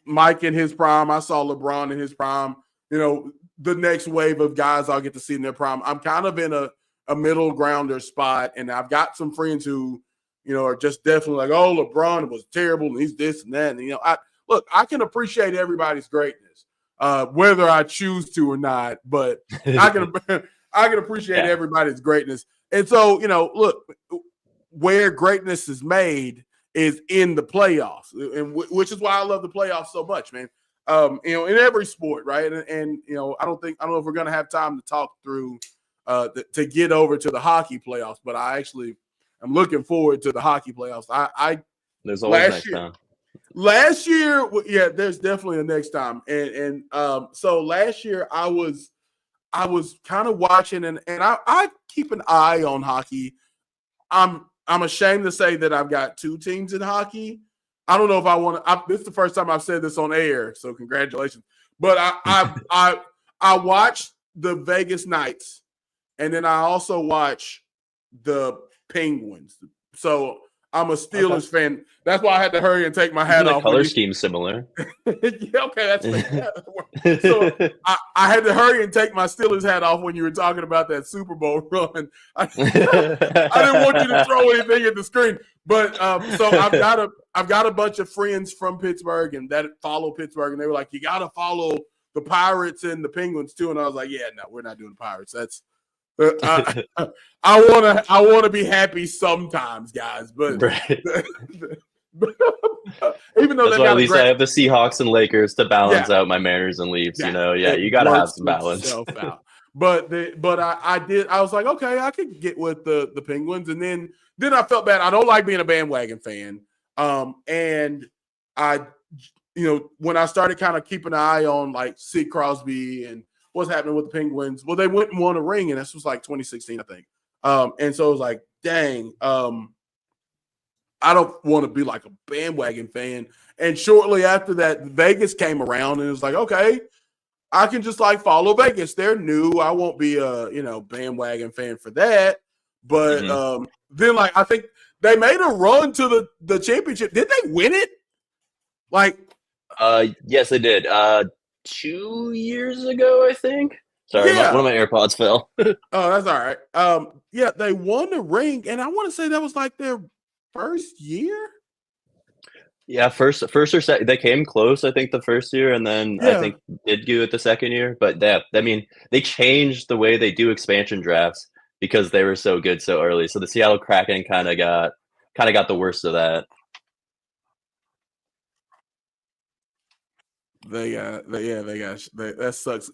Mike in his prime, I saw LeBron in his prime, you know, the next wave of guys I'll get to see in their prime. I'm kind of in a middle grounder spot, and I've got some friends who, you know, are just definitely like, oh, LeBron was terrible, and he's this and that. And, you know, I can appreciate everybody's greatness, whether I choose to or not, but I can appreciate everybody's greatness. And so, you know, look, where greatness is made is in the playoffs, and which is why I love the playoffs so much, man. in every sport, right? And I don't know if we're going to have time to talk through to get over to the hockey playoffs, but I'm looking forward to the hockey playoffs. There's always next time. Last year, yeah, there's definitely a next time, and so last year I was kind of watching, and I keep an eye on hockey. I'm ashamed to say that I've got two teams in hockey. I don't know if I want to. This is the first time I've said this on air, so congratulations. But I watch the Vegas Knights, and then I also watch the Penguins. So I'm a Steelers fan. That's why I had to hurry and take my hat off. The color scheme similar. Yeah, okay, that's fair. So I had to hurry and take my Steelers hat off when you were talking about that Super Bowl run. I didn't want you to throw anything at the screen, but so I've got a bunch of friends from Pittsburgh and that follow Pittsburgh, and they were like, "You got to follow the Pirates and the Penguins too." And I was like, "Yeah, no, we're not doing the Pirates. That's I want to be happy sometimes, guys, but." Right. Even though that's why at least I have the Seahawks and Lakers to balance out my Mariners and Leafs. Yeah, you got to have some balance. But I was like, okay, I could get with the Penguins, and then I felt bad. I don't like being a bandwagon fan, and I, when I started kind of keeping an eye on like Sid Crosby and what's happening with the Penguins, well, they went and won a ring, and this was like 2016, I think. And so it was like, dang. I don't want to be like a bandwagon fan. And shortly after that, Vegas came around and it was like, okay, I can just like follow Vegas. They're new. I won't be a, bandwagon fan for that. But then like, I think they made a run to the championship. Did they win it? Like, yes, they did. 2 years ago, I think. Sorry, one of my AirPods fell. Oh, that's all right. Yeah, they won the ring. And I want to say that was like their first year? Yeah, first or second. They came close, I think, the first year, and then I think did do it the second year. But they changed the way they do expansion drafts because they were so good so early. So the Seattle Kraken kind of got the worst of that. That sucks.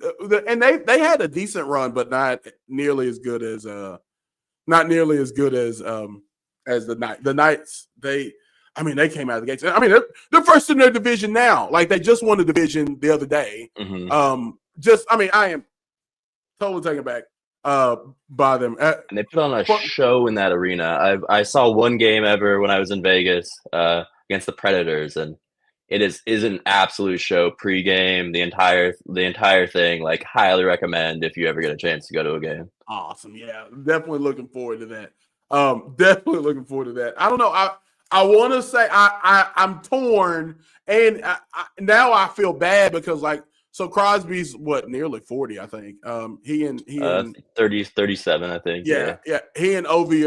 And they had a decent run, but not nearly as good as the Knights. They came out of the gates. I mean, they're first in their division now. Like they just won the division the other day. Mm-hmm. I am totally taken back by them. And they put on a show in that arena. I saw one game ever when I was in Vegas against the Predators, and it is an absolute show. Pre-game, the entire thing. Like, highly recommend if you ever get a chance to go to a game. Awesome, yeah, definitely looking forward to that. Definitely looking forward to that. I don't know. I want to say I'm torn, and now I feel bad because so Crosby's nearly 40, I think. He and 37, I think. Yeah. He and Ovi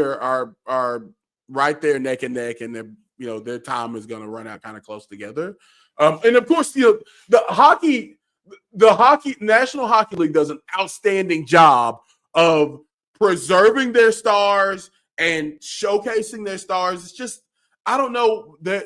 are right there neck and neck, and their time is going to run out kind of close together. And of course, the National Hockey League does an outstanding job of preserving their stars and showcasing their stars. It's just, I don't know I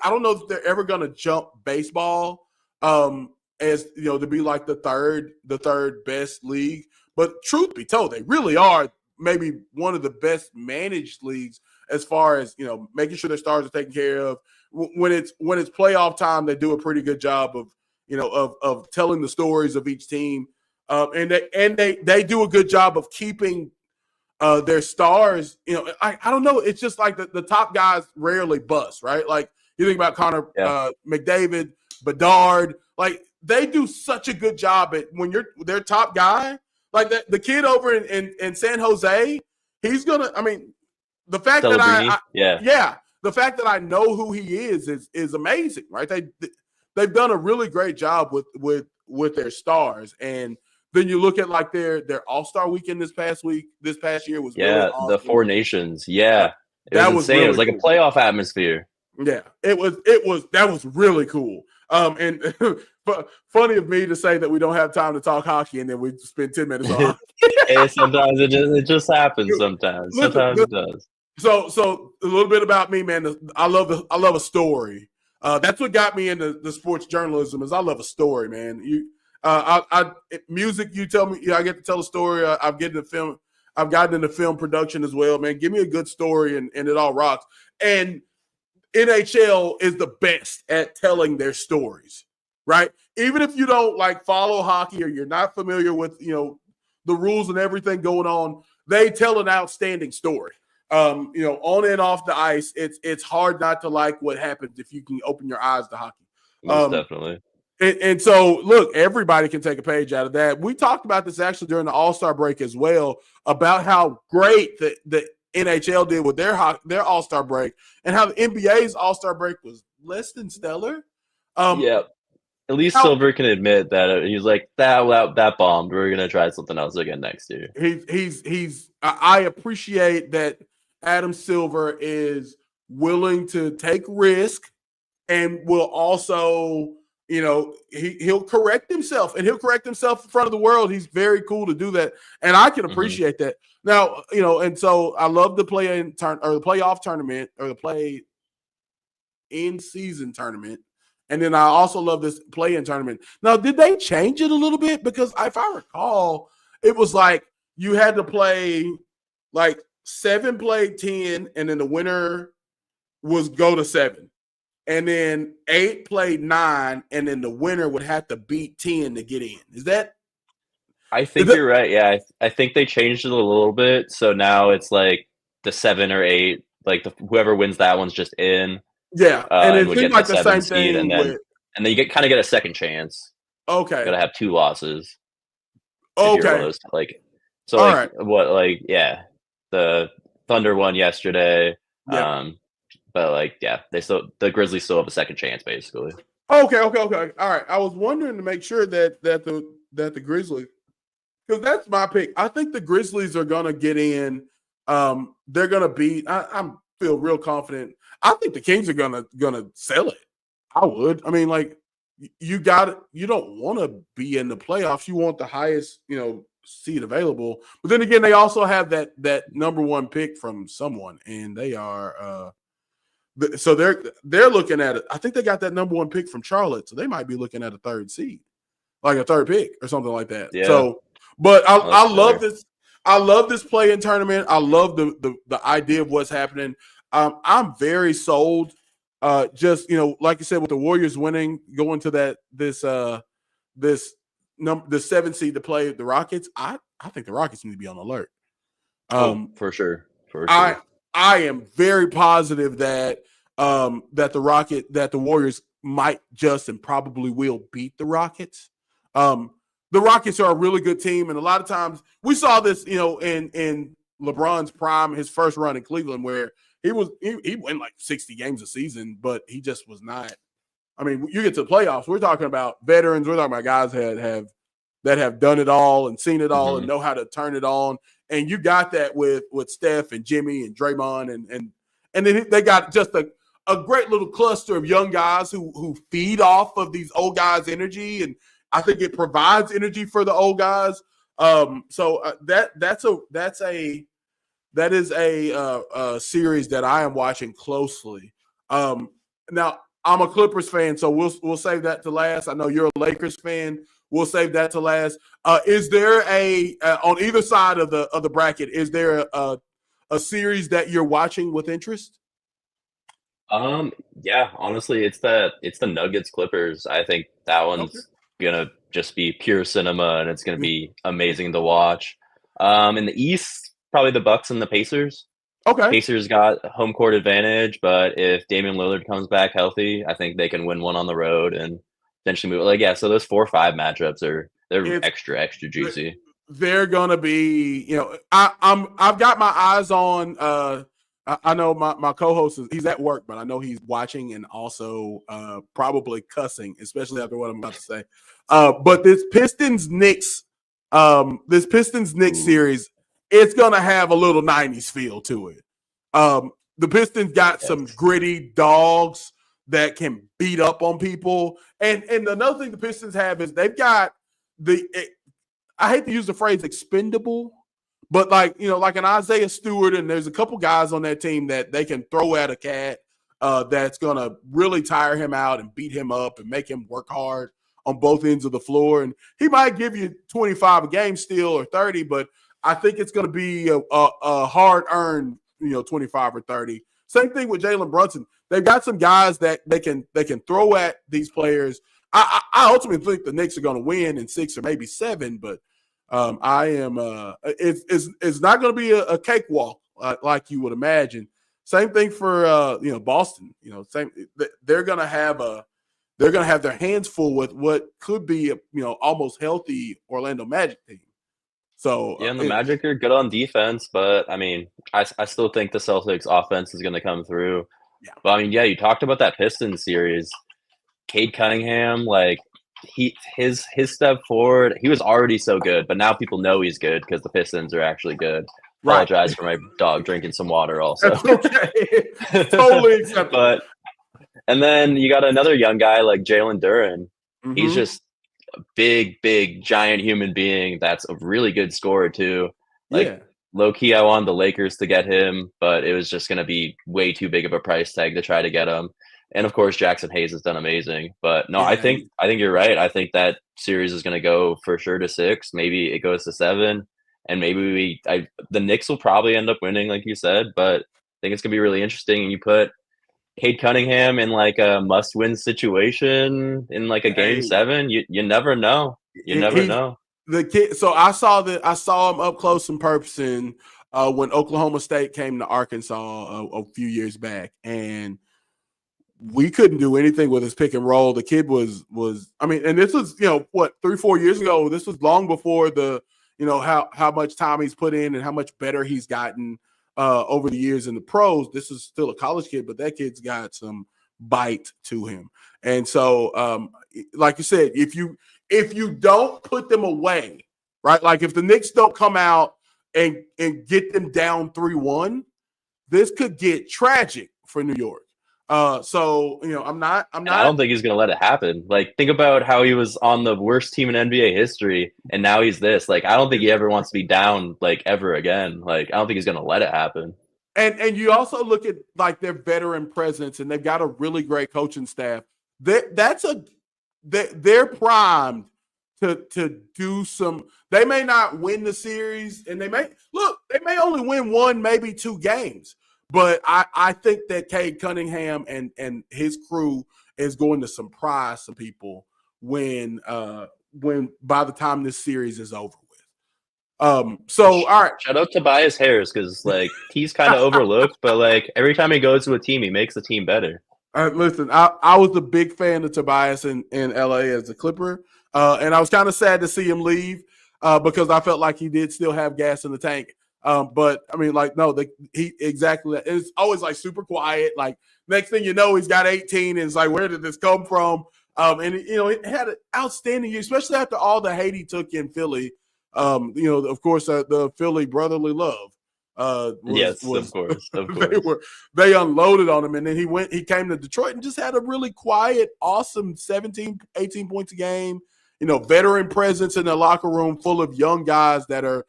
don't know if they're ever going to jump baseball as to be like the third best league. But truth be told, they really are maybe one of the best managed leagues as far as making sure their stars are taken care of. When it's playoff time, they do a pretty good job of telling the stories of each team, and they do a good job of keeping their stars. I don't know. It's just like the top guys rarely bust, right? Like you think about Connor McDavid, Bedard, like they do such a good job at when you're their top guy. Like the kid over in San Jose, he's gonna. I mean, the fact that the fact that I know who he is amazing, right? They've done a really great job with their stars, and then you look at like their All-Star weekend this past year was really awesome. The Four Nations, it was insane. Really it was like cool. A playoff atmosphere. Yeah, it was really cool. And funny of me to say that we don't have time to talk hockey, and then we spend 10 minutes on hockey. Sometimes it just happens. Sometimes it does. So a little bit about me, man. I love a story. That's what got me into the sports journalism. Is I love a story, man. Music. You tell me, I get to tell a story. I've gotten into film production as well, man. Give me a good story, and it all rocks. And NHL is the best at telling their stories, right? Even if you don't like follow hockey or you're not familiar with the rules and everything going on, they tell an outstanding story. On and off the ice, it's hard not to like what happens if you can open your eyes to hockey. Most definitely. And so, look, everybody can take a page out of that. We talked about this actually during the All-Star break as well, about how great the NHL did with their All-Star break and how the NBA's All-Star break was less than stellar. Yeah. At least Silver can admit that he's like, that bombed. We're going to try something else again next year. I appreciate that Adam Silver is willing to take risk and will also – he'll correct himself, and he'll correct himself in front of the world. He's very cool to do that, and I can appreciate that. Now, and so I love the the playoff tournament or the play in season tournament, and then I also love this play-in tournament. Now, did they change it a little bit? Because if I recall, it was like you had to play like 7 played 10, and then the winner was go to 7. And then 8 played 9, and then the winner would have to beat 10 to get in. Is that? I think you're right. Yeah, I think they changed it a little bit. So now it's like the 7 or 8, like whoever wins that one's just in. Yeah, and it seems like the same thing. And then you kind of get a second chance. Okay. You gotta have 2 losses. Okay. The Thunder won yesterday. Yeah. But the Grizzlies still have a second chance, basically. Okay. All right. I was wondering to make sure that the Grizzlies, because that's my pick. I think the Grizzlies are gonna get in. They're gonna beat. I feel real confident. I think the Kings are gonna sell it. I would. I mean, like you don't want to be in the playoffs. You want the highest seed available. But then again, they also have that number 1 pick from someone, and they are. So they're looking at it. I think they got that number 1 pick from Charlotte, so they might be looking at a 3rd seed, like a 3rd pick or something like that. Yeah. So, but I love this. I love this play-in tournament. I love the idea of what's happening. I'm very sold. Just like you said, with the Warriors winning, going to the 7th seed to play the Rockets. I think the Rockets need to be on alert. For sure. I am very positive that the Warriors might just and probably will beat the Rockets. The Rockets are a really good team, and a lot of times we saw this, in LeBron's prime, his first run in Cleveland, where he won like 60 games a season, but he just was not. I mean, you get to the playoffs, we're talking about veterans, we're talking about guys that have done it all and seen it all and know how to turn it on. And you got that with Steph and Jimmy and Draymond and then they got just a great little cluster of young guys who feed off of these old guys' energy, and I think it provides energy for the old guys. That is a series that I am watching closely. Now I'm a Clippers fan, so we'll save that to last. I know you're a Lakers fan. We'll save that to last. Is there on either side of the bracket? Is there a series that you're watching with interest? Yeah, honestly, it's the Nuggets Clippers. I think that one's gonna just be pure cinema, and it's gonna be amazing to watch. In the East, probably the Bucks and the Pacers. Okay. Pacers got home court advantage, but if Damian Lillard comes back healthy, I think they can win one on the road and potentially move. So those 4 or 5 matchups they're extra juicy. They're gonna be, I've got my eyes on. I know my co-host he's at work, but I know he's watching and also probably cussing, especially after what I'm about to say. But this Pistons-Knicks series, it's gonna have a little 90s feel to it. The Pistons got some gritty dogs that can beat up on people. And another thing the Pistons have is they've got I hate to use the phrase expendable, but like an Isaiah Stewart, and there's a couple guys on that team that they can throw at a cat. that's going to really tire him out and beat him up and make him work hard on both ends of the floor. And he might give you 25 a game still or 30, but I think it's going to be a hard-earned, 25 or 30. Same thing with Jalen Brunson. They've got some guys that they can throw at these players. I ultimately think the Knicks are going to win in 6 or maybe 7, but it's not going to be a cakewalk like you would imagine. Same thing for Boston. They're going to have their hands full with what could be almost healthy Orlando Magic team. So yeah, and the Magic are good on defense, but I mean, I still think the Celtics offense is going to come through. Yeah. But I mean, yeah, you talked about that Pistons series. Cade Cunningham, like his step forward, he was already so good, but now people know he's good because the Pistons are actually good. Right. Apologize for my dog drinking some water also. That's okay. Totally acceptable. And then you got another young guy like Jalen Duren. Mm-hmm. He's just a big, giant human being that's a really good scorer too. Like low key, I wanted the Lakers to get him, but it was just going to be way too big of a price tag to try to get him. And of course, Jackson Hayes has done amazing. But no, I think you're right. I think that series is going to go for sure to 6. Maybe it goes to 7, and maybe the Knicks will probably end up winning, like you said. But I think it's going to be really interesting. And you put Cade Cunningham in like a must-win situation in like a game 7. You never know. You never know. The kid. So I saw him up close in person when Oklahoma State came to Arkansas a few years back, and we couldn't do anything with his pick and roll. The kid was I mean, and this was 3-4 years ago. This was long before the how much time he's put in and how much better he's gotten over the years in the pros. This is still a college kid, but that kid's got some bite to him. And so, like you said, if you don't put them away, right? Like if the Knicks don't come out and get them down 3-1, this could get tragic for New York. So I'm not. I don't think he's gonna let it happen. Like, think about how he was on the worst team in NBA history, and now he's this. Like, I don't think he ever wants to be down like ever again. Like, I don't think he's gonna let it happen. And you also look at like their veteran presence, and they've got a really great coaching staff. They're primed to do some. They may not win the series, and they may only win 1, maybe 2 games. But I think that Cade Cunningham and his crew is going to surprise some people when by the time this series is over with. So all right, shout out to Tobias Harris because like he's kind of overlooked, but like every time he goes to a team, he makes the team better. Listen, I was a big fan of Tobias in LA as a Clipper, and I was kind of sad to see him leave because I felt like he did still have gas in the tank. But I mean, like, no, he exactly. It's always like super quiet. Like next thing you know, he's got 18, and it's like, where did this come from? And it had an outstanding year, especially after all the hate he took in Philly. Of course, the Philly brotherly love. Of course. They unloaded on him, and then he came to Detroit and just had a really quiet, awesome 17, 18 points a game. Veteran presence in the locker room full of young guys that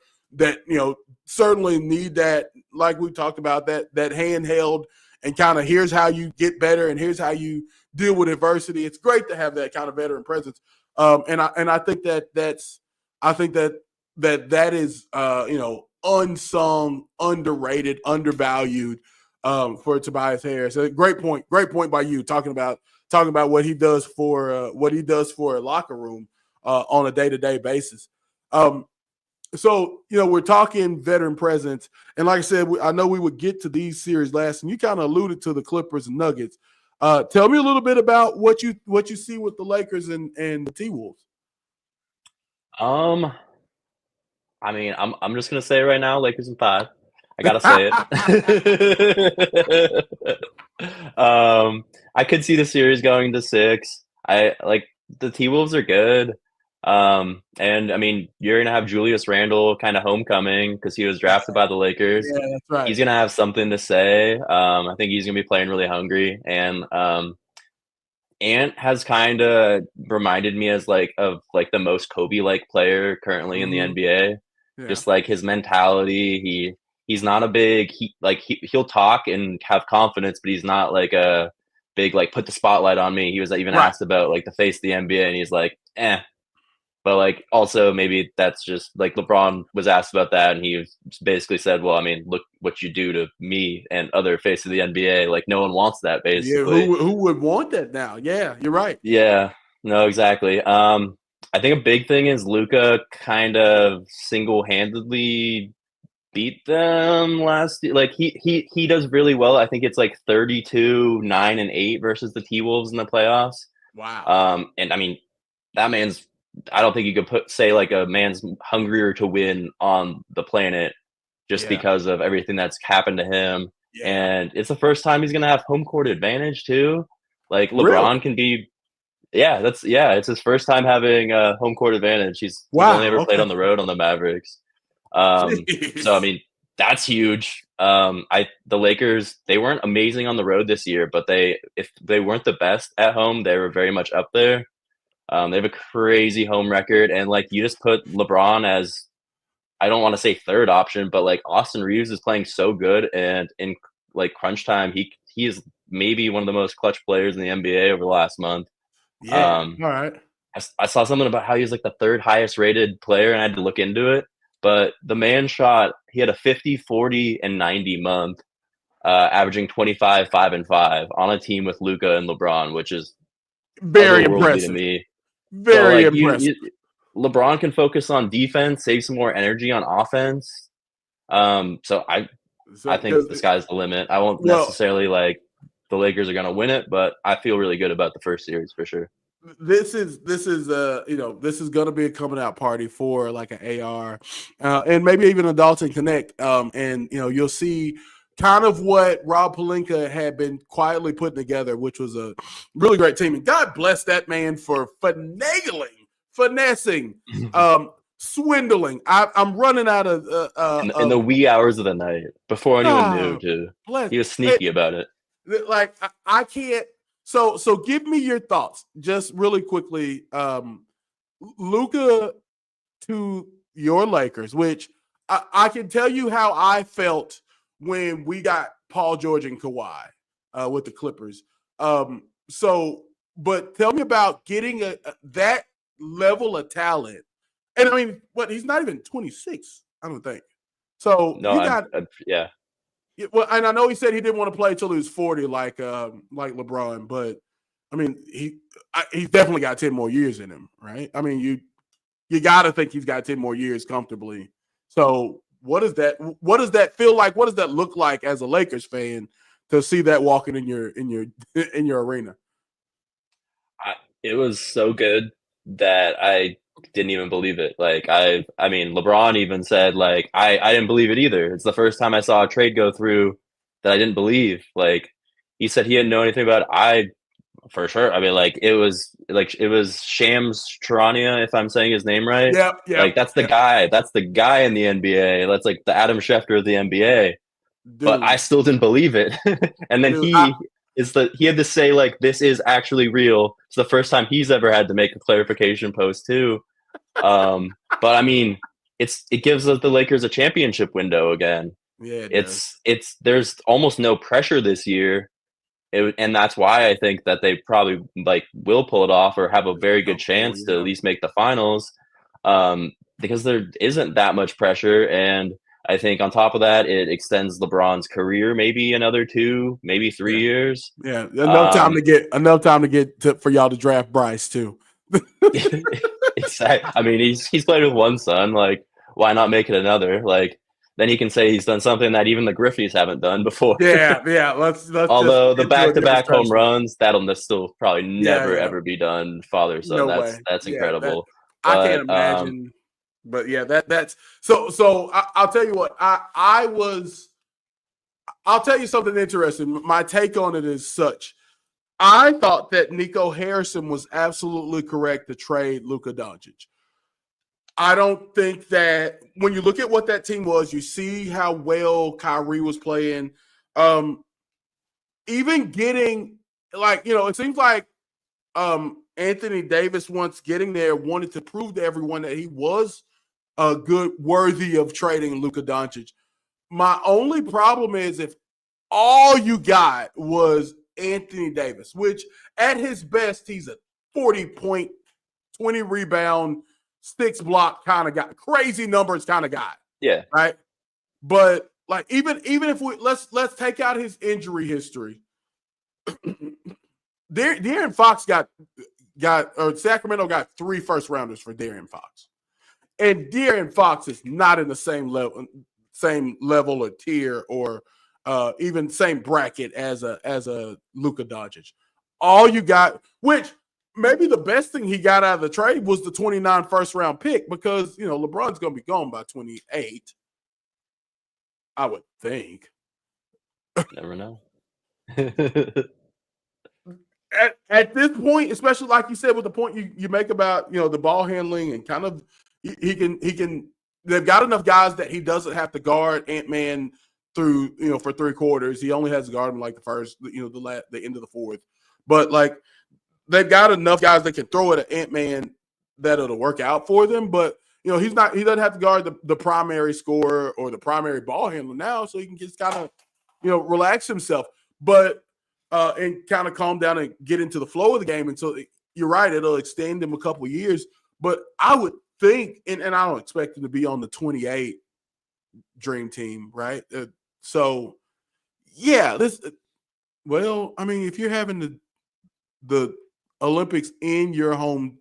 certainly need that, like we talked about, that handheld and kind of here's how you get better and here's how you deal with adversity. It's great to have that kind of veteran presence. And I think that is unsung, underrated, undervalued for Tobias Harris. A great point by you talking about what he does for a locker room on a day-to-day basis. So, we're talking veteran presence. And like I said, I know we would get to these series last, and you kind of alluded to the Clippers and Nuggets. Tell me a little bit about what you see with the Lakers and the T-Wolves. I mean, I'm just going to say right now, Lakers in 5. I got to say it. I could see the series going to 6. I like the T-Wolves are good. And I mean, you're gonna have Julius Randle kind of homecoming because he was drafted by the Lakers. Yeah, that's right. He's gonna have something to say. I think he's gonna be playing really hungry, and Ant has kind of reminded me of the most Kobe-like player currently in the NBA. Yeah. Just like his mentality, he's not a big he'll talk and have confidence, but he's not like a big like put the spotlight on me. He was even Right. asked about like the face of the NBA, and he's like, But like also maybe that's just like LeBron was asked about that, and he basically said, "Well, I mean, look what you do to me and other face of the NBA. Like no one wants that, Yeah, basically." who would want that now? Yeah, you're right. Yeah, no, exactly. I think a big thing is Luka kind of single-handedly beat them last year. Like he does really well. I think it's like 32, 9, and 8 versus the T-Wolves in the playoffs. Wow. And I mean, that man's I don't think you could say like a man's hungrier to win on the planet just Yeah. because of everything that's happened to him. Yeah. And it's the first time he's gonna have home court advantage too. Like Really? LeBron can be it's his first time having a home court advantage. He's only Wow. ever played Okay. on the road on the Mavericks. So I Jeez. mean, that's huge. The Lakers, they weren't amazing on the road this year, but if they weren't the best at home, they were very much up there. They have a crazy home record, and like you just put LeBron as I don't want to say third option, but like Austin Reeves is playing so good, and in like crunch time, he is maybe one of the most clutch players in the NBA over the last month. Yeah. Um, All right. I saw something about how he was like the third highest rated player, and I had to look into it. But the man he had a 50, 40, and 90 month, averaging 25, 5, and 5 on a team with Luka and LeBron, which is Very otherworldly to impressive. me. So Very like impressive. LeBron can focus on defense, save some more energy on offense. So I So, think because the sky's the limit. I won't well, necessarily like the Lakers are going to win it, but I feel really good about the first series for sure. this is this is going to be a coming out party for like an AR, and maybe even a Dalton Connect. And you'll see kind of what Rob Pelinka had been quietly putting together, which was a really great team. And God bless that man for finessing, swindling. I'm running out In the wee hours of the night before anyone knew God too. bless. He was sneaky about it. Like I can't. So give me your thoughts, just really quickly. Luka to your Lakers, which I can tell you how I felt when we got Paul George and Kawhi with the Clippers. But tell me about getting that level of talent. And I mean, he's not even 26, I don't think. So No, you got yeah. well, and I know he said he didn't want to play until he was 40, like LeBron. But I mean, he's definitely got 10 more years in him, right? I mean, you got to think he's got 10 more years comfortably. So what does that feel like? What does that look like as a Lakers fan to see that walking in your in your arena? It was so good that I didn't even believe it. Like I mean, LeBron even said like I didn't believe it either. It's the first time I saw a trade go through that I didn't believe. Like he said he didn't know anything about it. I for sure. I mean, it was Shams Charania, if I'm saying his name right. Yep, Like yep, that's the yep. guy. That's the guy in the NBA. That's like the Adam Schefter of the NBA. But I Dude, still didn't believe it. And then dude, he had to say like this is actually real. It's the first time he's ever had to make a clarification post too. But I mean, it gives the Lakers a championship window again. yeah, it does. It's there's almost no pressure this year. And that's why I think that they probably like will pull it off or have a very good Comfortable, chance to at yeah. least make the finals, because there isn't that much pressure. And I think on top of that, it extends LeBron's career maybe another 2, maybe 3 Yeah, years. yeah. Enough time to get for y'all to draft Bryce too. Exactly. I mean, he's played with one son. Like, why not make it another? Like, then he can say he's done something that even the Griffeys haven't done before. Yeah. Let's just Although the get to a back-to-back home demonstration. runs, that'll still probably never Yeah. ever be done father son. No way. That's Yeah, that incredible. I can't But imagine. But yeah, that's so. I'll tell you what. I'll tell you something interesting. My take on it is such. I thought that Nico Harrison was absolutely correct to trade Luka Doncic. I don't think that when you look at what that team was, you see how well Kyrie was playing. Even getting it seems like Anthony Davis, once getting there, wanted to prove to everyone that he was good, worthy of trading Luka Doncic. My only problem is if all you got was Anthony Davis, which at his best, he's a 40-point, 20 rebound, 6 block kind of guy, crazy numbers kind of guy. Yeah. Right. But like even if we let's take out his injury history. De'Aaron Fox or Sacramento got 3 first rounders for De'Aaron Fox. And De'Aaron Fox is not in the same level or tier or even same bracket as a Luka Doncic. All you got, which maybe the best thing he got out of the trade was the 29 first round pick, because LeBron's going to be gone by 28. I would think. Never know. At this point, especially like you said with the point you make about the ball handling and kind of he can they've got enough guys that he doesn't have to guard Ant-Man through for 3 quarters. He only has to guard him like the first the end of the fourth. But like they've got enough guys that can throw it at Ant-Man that it'll work out for them. But he doesn't have to guard the primary scorer or the primary ball handler now, so he can just kind of relax himself. But and kind of calm down and get into the flow of the game. And so you're right, it'll extend him a couple of years. But I would think, and I don't expect him to be on the 28 dream team, right? So, yeah, well, I mean, if you're having the Olympics in your hometown,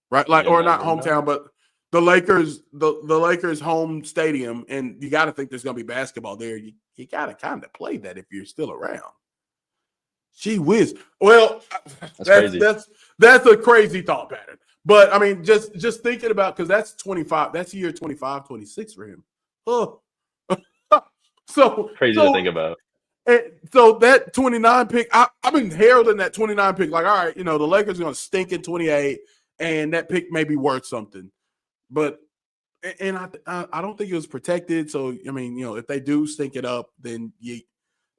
right? Like, or not hometown, but the Lakers home stadium, and you got to think there's going to be basketball there. You got to kind of play that if you're still around. Gee whiz. Well, that's crazy. That's a crazy thought pattern. But I mean, just thinking about, because that's 25. That's year 25, 26 for him. Oh, so crazy to think about. And so that 29 pick, I've been heralding that 29 pick. Like, all right, the Lakers are going to stink in 28, and that pick may be worth something. But and I don't think it was protected. So I mean, if they do stink it up, then you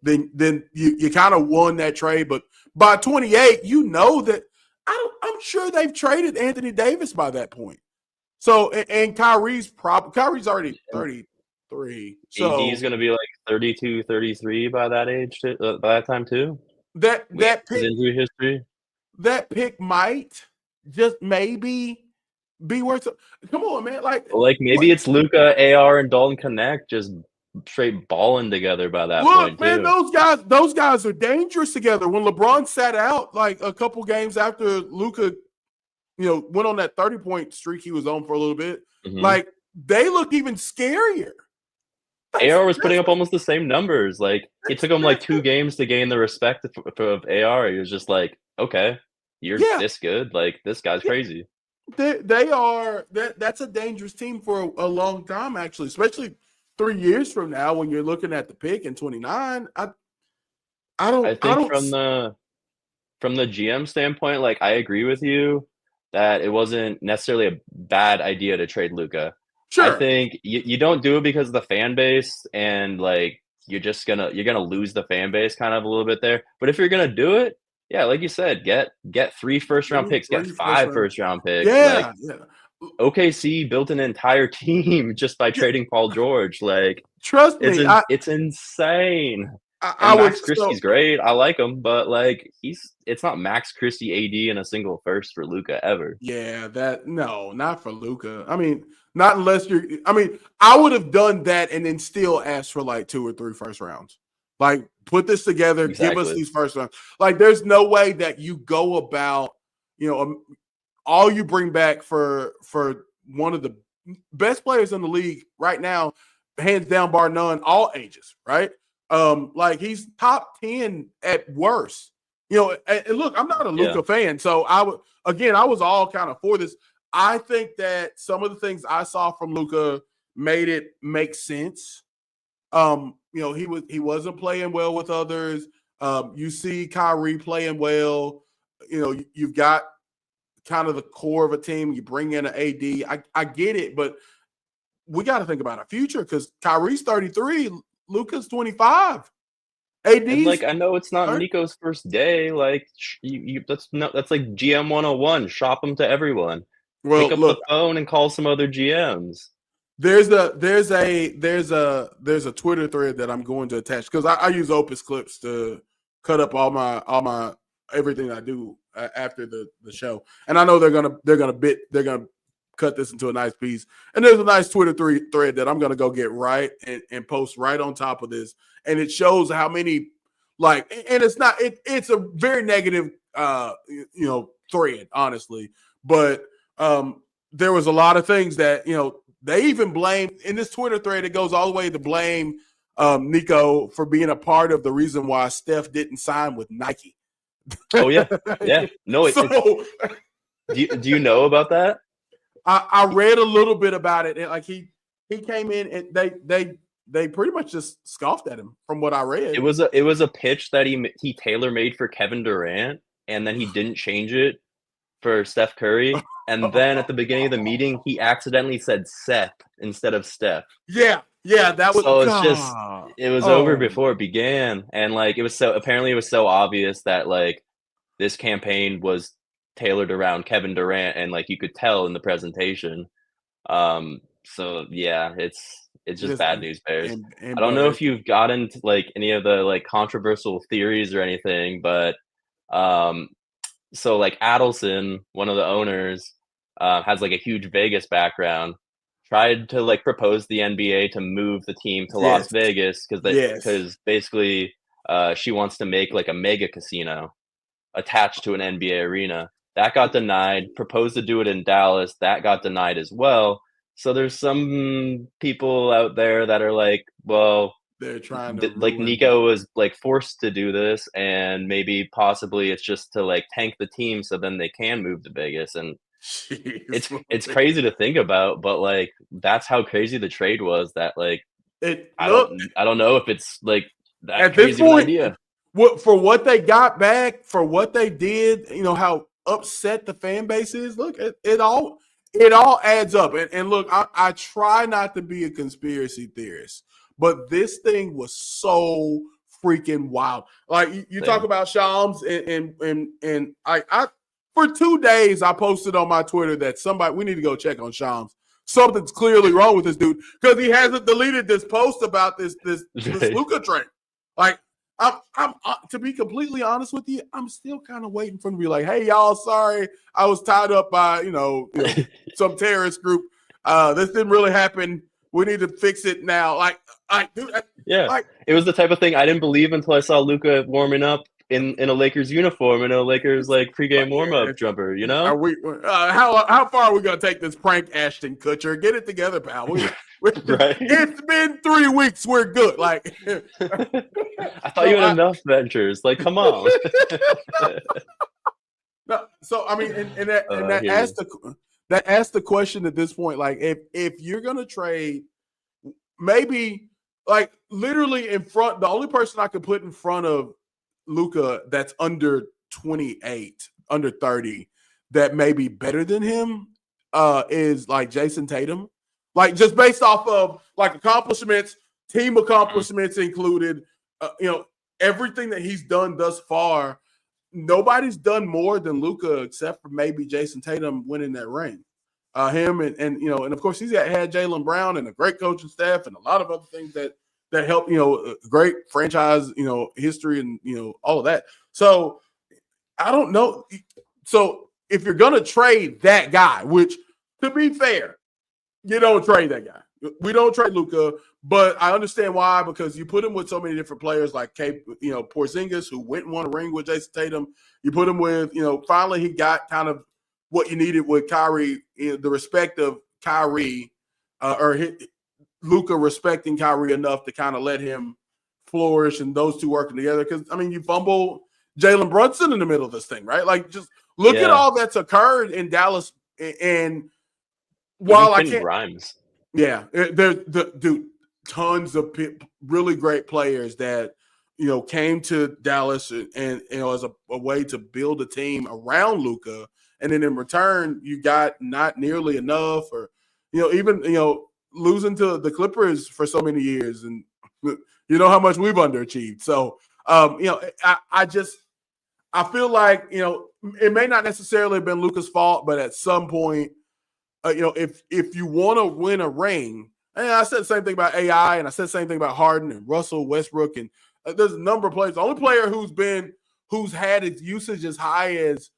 kind of won that trade. But by 28, that I'm sure they've traded Anthony Davis by that point. So and Kyrie's already 33. So AD's going to be like 32, 33 by that age, by that time too. That pick, injury history. That pick might just maybe be worth it. Come on, man. Like maybe it's Luka, AR, and Dalton Connect just straight balling together by that point. Man, too. those guys are dangerous together. When LeBron sat out like a couple games after Luka, went on that 30-point streak he was on for a little bit, like they look even scarier. AR was putting up almost the same numbers. Like it took him like 2 games to gain the respect of AR. He was just like, okay, you're this good. Like this guy's crazy. They are. That's a dangerous team for a long time, actually, especially 3 years from now when you're looking at the pick in 29. I think from the GM standpoint, like I agree with you that it wasn't necessarily a bad idea to trade Luka. Sure. I think you don't do it because of the fan base, and like you're gonna lose the fan base kind of a little bit there. But if you're gonna do it, yeah, like you said, get 3 first-round picks, get 5 first-round picks. Yeah, OKC built an entire team just by trading Paul George. Like, trust me, it's insane. Max Christie's great. I like him, but like it's not Max Christie AD in a single first for Luka ever. Yeah, not for Luka. I mean, not unless I would have done that and then still asked for like 2 or 3 first rounds. Like, put this together, Give us these first rounds. Like, there's no way that you go about, all you bring back for one of the best players in the league right now, hands down, bar none, all ages, right? Like he's top 10 at worst. And look, I'm not a Luka fan, so I was all kind of for this. I think that some of the things I saw from Luka made it make sense. He wasn't playing well with others. You see Kyrie playing well. You've got kind of the core of a team. You bring in an AD. I get it, but we got to think about our future because Kyrie's 33, Luka's 25. And like I know it's not 30. Nico's first day. Like that's like GM 101. Shop them to everyone. Pick up the phone and call some other GMs. There's a Twitter thread that I'm going to attach because I use Opus Clips to cut up all my everything I do after the show, and I know they're gonna cut this into a nice piece. And there's a nice Twitter thread that I'm gonna go get right and post right on top of this, and it shows how many and it's a very negative thread, honestly, but there was a lot of things that they even blame in this Twitter thread. It goes all the way to blame Nico for being a part of the reason why Steph didn't sign with Nike. Oh yeah, yeah. No, do you know about that? I read a little bit about it, and like he came in and they pretty much just scoffed at him from what I read. It was a pitch that he tailor made for Kevin Durant, and then he didn't change it for Steph Curry. And then at the beginning of the meeting, he accidentally said Seth instead of Steph. Yeah, that was. So it was over before it began, and like it was so obvious that like this campaign was tailored around Kevin Durant, and like you could tell in the presentation. So yeah, it's just bad news bears. I don't know if you've gotten to like any of the like controversial theories or anything, but so like Adelson, one of the owners, has like a huge Vegas background, tried to like propose the NBA to move the team to Las Vegas because basically she wants to make like a mega casino attached to an NBA arena. That got denied. Proposed to do it in Dallas. That got denied as well. So there's some people out there that are like, well, they're trying to like Nico was like forced to do this, and maybe possibly it's just to like tank the team so then they can move to Vegas. And it's crazy to think about, but like that's how crazy the trade was. That like I don't know if it's like that at crazy this point, idea. For what they got back, for what they did, how upset the fan base is. Look, it all adds up. And look, I try not to be a conspiracy theorist, but this thing was so freaking wild. Like you talk about Shams, and I for 2 days I posted on my Twitter that we need to go check on Shams. Something's clearly wrong with this dude because he hasn't deleted this post about this Luka trade. Like I'm to be completely honest with you, I'm still kind of waiting for him to be like, hey y'all, sorry I was tied up by some terrorist group. This didn't really happen. We need to fix it now. It was the type of thing I didn't believe until I saw Luka warming up in a Lakers uniform, in a Lakers like pregame warm up jumper. Are we? How far are we gonna take this prank, Ashton Kutcher? Get it together, pal. Right. It's been 3 weeks. We're good. Like I thought you had enough ventures. Like, come on. No, so I mean, and that asks the question at this point. Like, if you're gonna trade, maybe like literally in front, the only person I could put in front of Luka that's under 28, under 30, that may be better than him is like Jason Tatum. Like just based off of like accomplishments, team accomplishments included, everything that he's done thus far. Nobody's done more than Luka except for maybe Jason Tatum winning that ring. Him and of course he's had Jaylen Brown and a great coaching staff and a lot of other things that help, great franchise, history and, all of that. So I don't know. So if you're going to trade that guy, which to be fair, you don't trade that guy. We don't trade Luka, but I understand why, because you put him with so many different players like Porzingis, who went and won a ring with Jason Tatum. You put him with, finally he got kind of what you needed with Kyrie, the respect of Kyrie, or Luka respecting Kyrie enough to kind of let him flourish and those two working together. Because, I mean, you fumble Jalen Brunson in the middle of this thing, right? Like, just look at all that's occurred in Dallas. And while I can't – Grimes. Yeah. Dude, tons of really great players that, came to Dallas and as a way to build a team around Luka. And then in return, you got not nearly enough or, even, losing to the Clippers for so many years, and how much we've underachieved. So, I feel like, it may not necessarily have been Luka's fault, but at some point, if you want to win a ring, and I said the same thing about AI, and I said the same thing about Harden and Russell Westbrook, and there's a number of players. The only player who's had his usage as high as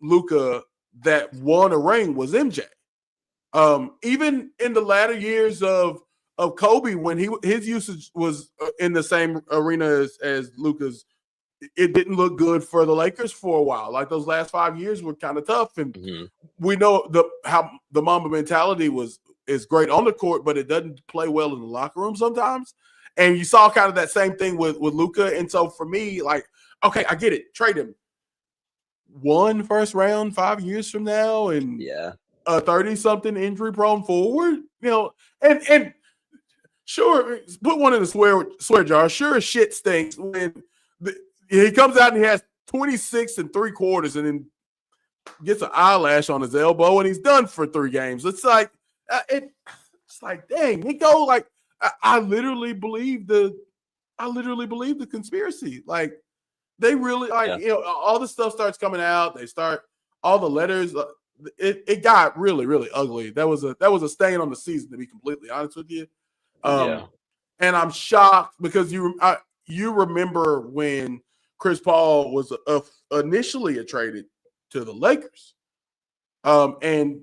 Luka that won a ring was MJ. Even in the latter years of Kobe, when his usage was in the same arena as Luka's, it didn't look good for the Lakers for a while. Like those last 5 years were kind of tough, and we know how the Mamba mentality is great on the court, but it doesn't play well in the locker room sometimes. And you saw kind of that same thing with Luka. And so for me, like, okay, I get it, trade him. 1 first round 5 years from now, and a 30-something injury-prone forward, and sure, put one in the swear jar. Sure as shit stinks when he comes out and he has 26 3/4 and then gets an eyelash on his elbow and he's done for 3 games. It's like it's like, dang, Nico, like I literally believe the conspiracy. Like they really all the stuff starts coming out. They start all the letters. It got really, really ugly. That was a stain on the season, to be completely honest with you. And I'm shocked because you remember when Chris Paul was initially traded to the Lakers, and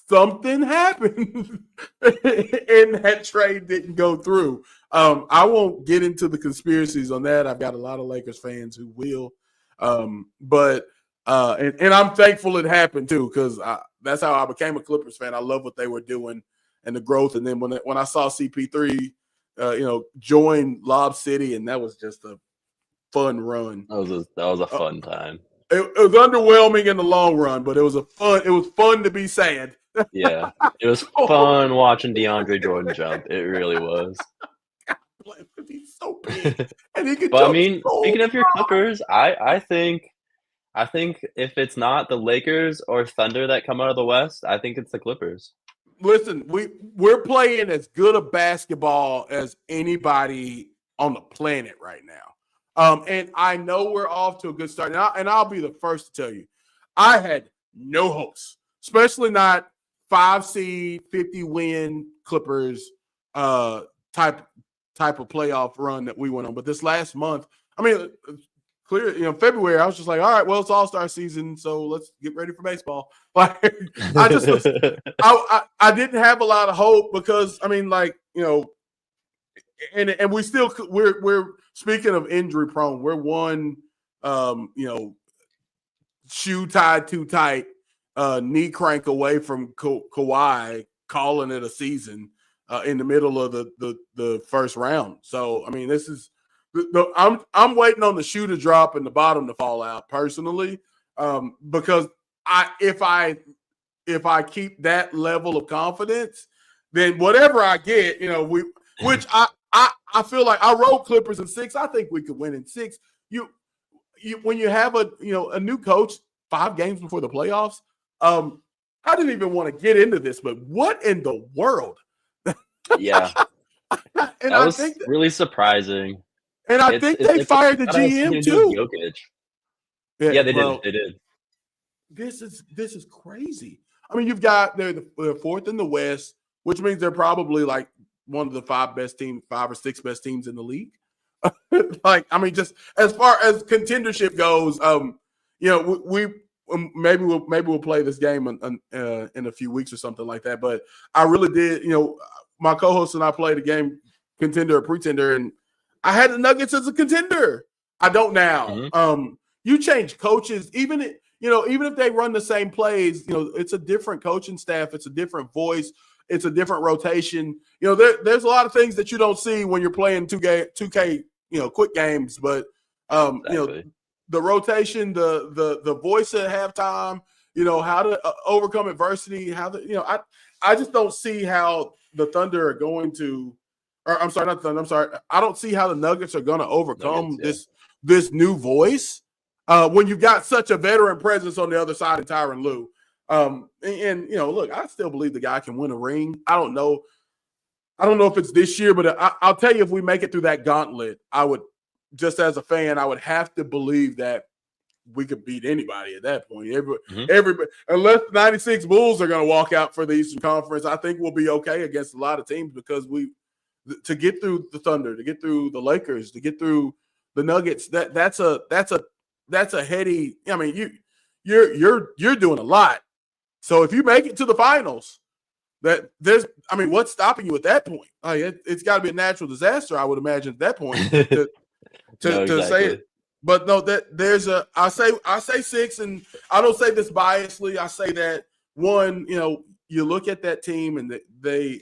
something happened, and that trade didn't go through. I won't get into the conspiracies on that. I've got a lot of Lakers fans who will, but I'm thankful it happened too, because that's how I became a Clippers fan. I love what they were doing and the growth. And then when I saw CP3, join Lob City, and that was just a fun run. That was a fun time. It was underwhelming in the long run, but it was fun to be sad. Yeah, it was fun watching DeAndre Jordan jump. It really was. He's so big, and he could. But I mean, speaking of your Clippers, I think if it's not the Lakers or Thunder that come out of the West, I think it's the Clippers. Listen, we're playing as good a basketball as anybody on the planet right now. And I know we're off to a good start. And I'll be the first to tell you, I had no hopes, especially not 5 seed, 50 win Clippers type of playoff run that we went on. But this last month, I mean, clear, February, I was just like, all right, well, it's All-Star season, so let's get ready for baseball. Like, I didn't have a lot of hope because, I mean, like, and we're speaking of injury prone, we're one, shoe tied too tight, knee crank away from Kawhi calling it a season in the middle of the first round. So, I mean, this is. I'm waiting on the shoe to drop and the bottom to fall out personally, because if I keep that level of confidence, then whatever I get, which I feel like I rode Clippers in 6. I think we could win in 6. You when you have a new coach 5 games before the playoffs, I didn't even want to get into this, but what in the world? Yeah, and I think really surprising. And I think they fired the GM too. Jokic. Yeah, they did. This is crazy. I mean, they're the 4th in the West, which means they're probably like one of the 5 or 6 best teams in the league. Like, I mean, just as far as contendership goes, maybe we'll play this game in a few weeks or something like that. But I really did. My co-host and I played a game, contender or pretender, and I had the Nuggets as a contender. I don't now. Mm-hmm. You change coaches, even if they run the same plays, it's a different coaching staff. It's a different voice. It's a different rotation. There's a lot of things that you don't see when you're playing 2K, quick games. But Exactly. The rotation, the voice at halftime, how to overcome adversity. I just don't see how the Thunder are going to. Or I'm sorry, not Thunder. I'm sorry. I don't see how the Nuggets are going to overcome this new voice when you've got such a veteran presence on the other side of Tyronn Lue. Look, I still believe the guy can win a ring. I don't know if it's this year, but I'll tell you, if we make it through that gauntlet, I would, just as a fan, I would have to believe that we could beat anybody at that point. Mhm. Everybody, unless the 96 Bulls are going to walk out for the Eastern Conference, I think we'll be okay against a lot of teams because to get through the Thunder, to get through the Lakers, to get through the Nuggets, that's a heady. I mean, you're doing a lot. So if you make it to the finals, what's stopping you at that point? Like it's got to be a natural disaster, I would imagine, at that point to No, to say it. But no, that there's I say 6, and I don't say this biasly. I say that one, you look at that team and the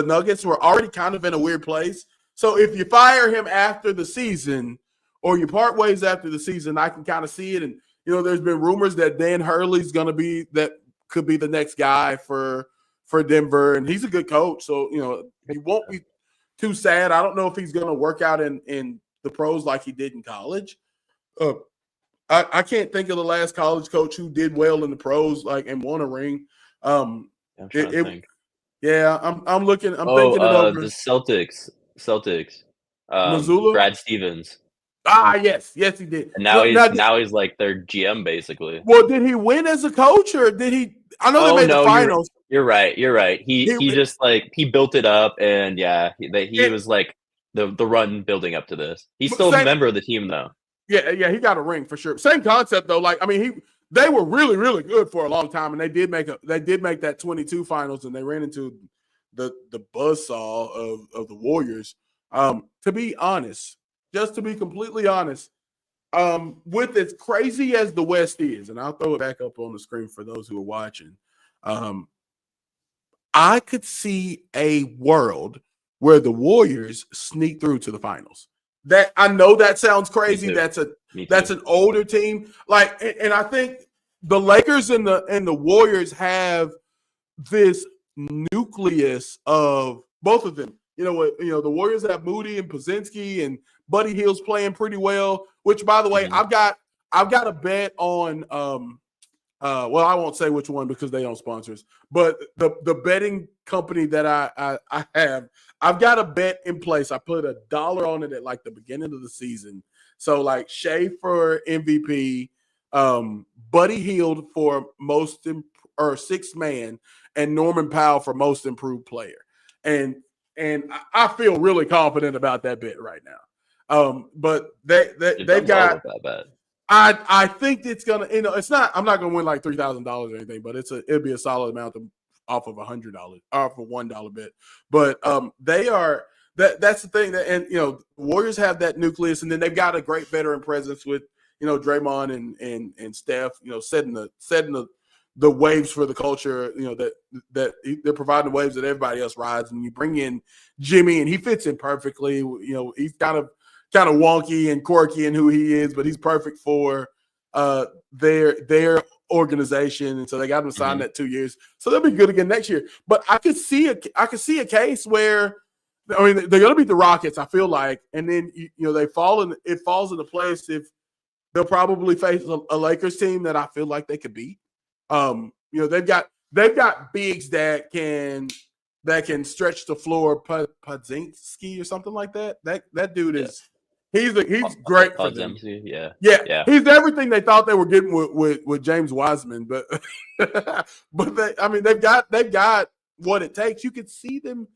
Nuggets were already kind of in a weird place. So if you fire him after the season or you part ways after the season, I can kind of see it. And there's been rumors that Dan Hurley's going to be could be the next guy for Denver, and he's a good coach. So he won't be too sad. I don't know if he's going to work out in the pros like he did in college. I can't think of the last college coach who did well in the pros and won a ring. I'm trying to think. Yeah, I'm looking. I'm thinking it over. The Celtics. Missoula? Brad Stevens. Yes, he did. And now he's like their GM basically. Well, did he win as a coach or did he? I know they made the finals. You're right. He just he built it up, and he was like the run building up to this. He's still a member of the team though. Yeah, he got a ring for sure. Same concept though. They were really, really good for a long time, and they did make that 22 finals, and they ran into the buzzsaw of the Warriors. To be honest, just to be completely honest, with as crazy as the West is, and I'll throw it back up on the screen for those who are watching, I could see a world where the Warriors sneak through to the finals. That I know that sounds crazy. That's an older team. And I think the Lakers and the Warriors have this nucleus of both of them. The Warriors have Moody and Pozinski, and Buddy Hield's playing pretty well. Which, by the way, I've got a bet on. I won't say which one because they don't sponsor us. But the betting company that I have, I've got a bet in place. I put $1 on it at the beginning of the season. So Shea for MVP, Buddy Hield for sixth man, and Norman Powell for most improved player. And I feel really confident about that bet right now. But they've got that bet. I think it's gonna, it's not. I'm not gonna win $3,000 or anything, but it'll be a solid amount off of $100, off of $1 bet. But they are that's the thing and the Warriors have that nucleus, and then they've got a great veteran presence with Draymond and Steph, setting the waves for the culture. That they're providing the waves that everybody else rides, and you bring in Jimmy, and he fits in perfectly. He's kind of wonky and quirky in who he is, but he's perfect for their organization, and so they got him signed that 2 years, so they'll be good again next year. But I could see a case where they're going to beat the Rockets, I feel like, and then it falls into place if they'll probably face a Lakers team that I feel like they could beat. They've got bigs that can stretch the floor. Podzinski or something like that. That dude is. He's great for them. Yeah. He's everything they thought they were getting with James Wiseman, but they've got what it takes. You could see them.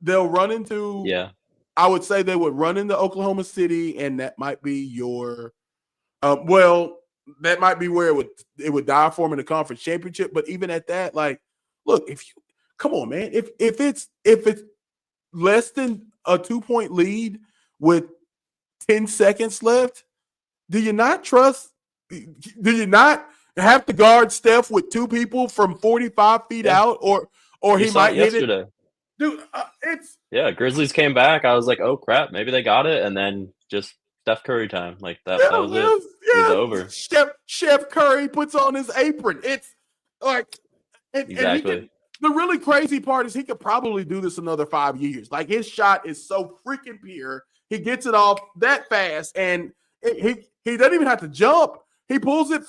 They'll run into. Yeah. I would say they would run into Oklahoma City, and that might be your. That might be where it would die for them in the conference championship. But even at that, look, come on, man, if it's less than a 2-point lead with 10 seconds left, do you not have to guard Steph with two people from 45 feet out, or he might hit it? Dude, Grizzlies came back. I was like, oh crap, maybe they got it, and then just Steph Curry time. That was it. It was over. Chef Curry puts on his apron. It's exactly. The really crazy part is he could probably do this another 5 years. His shot is so freaking pure. He gets it off that fast, and he doesn't even have to jump. He can pull it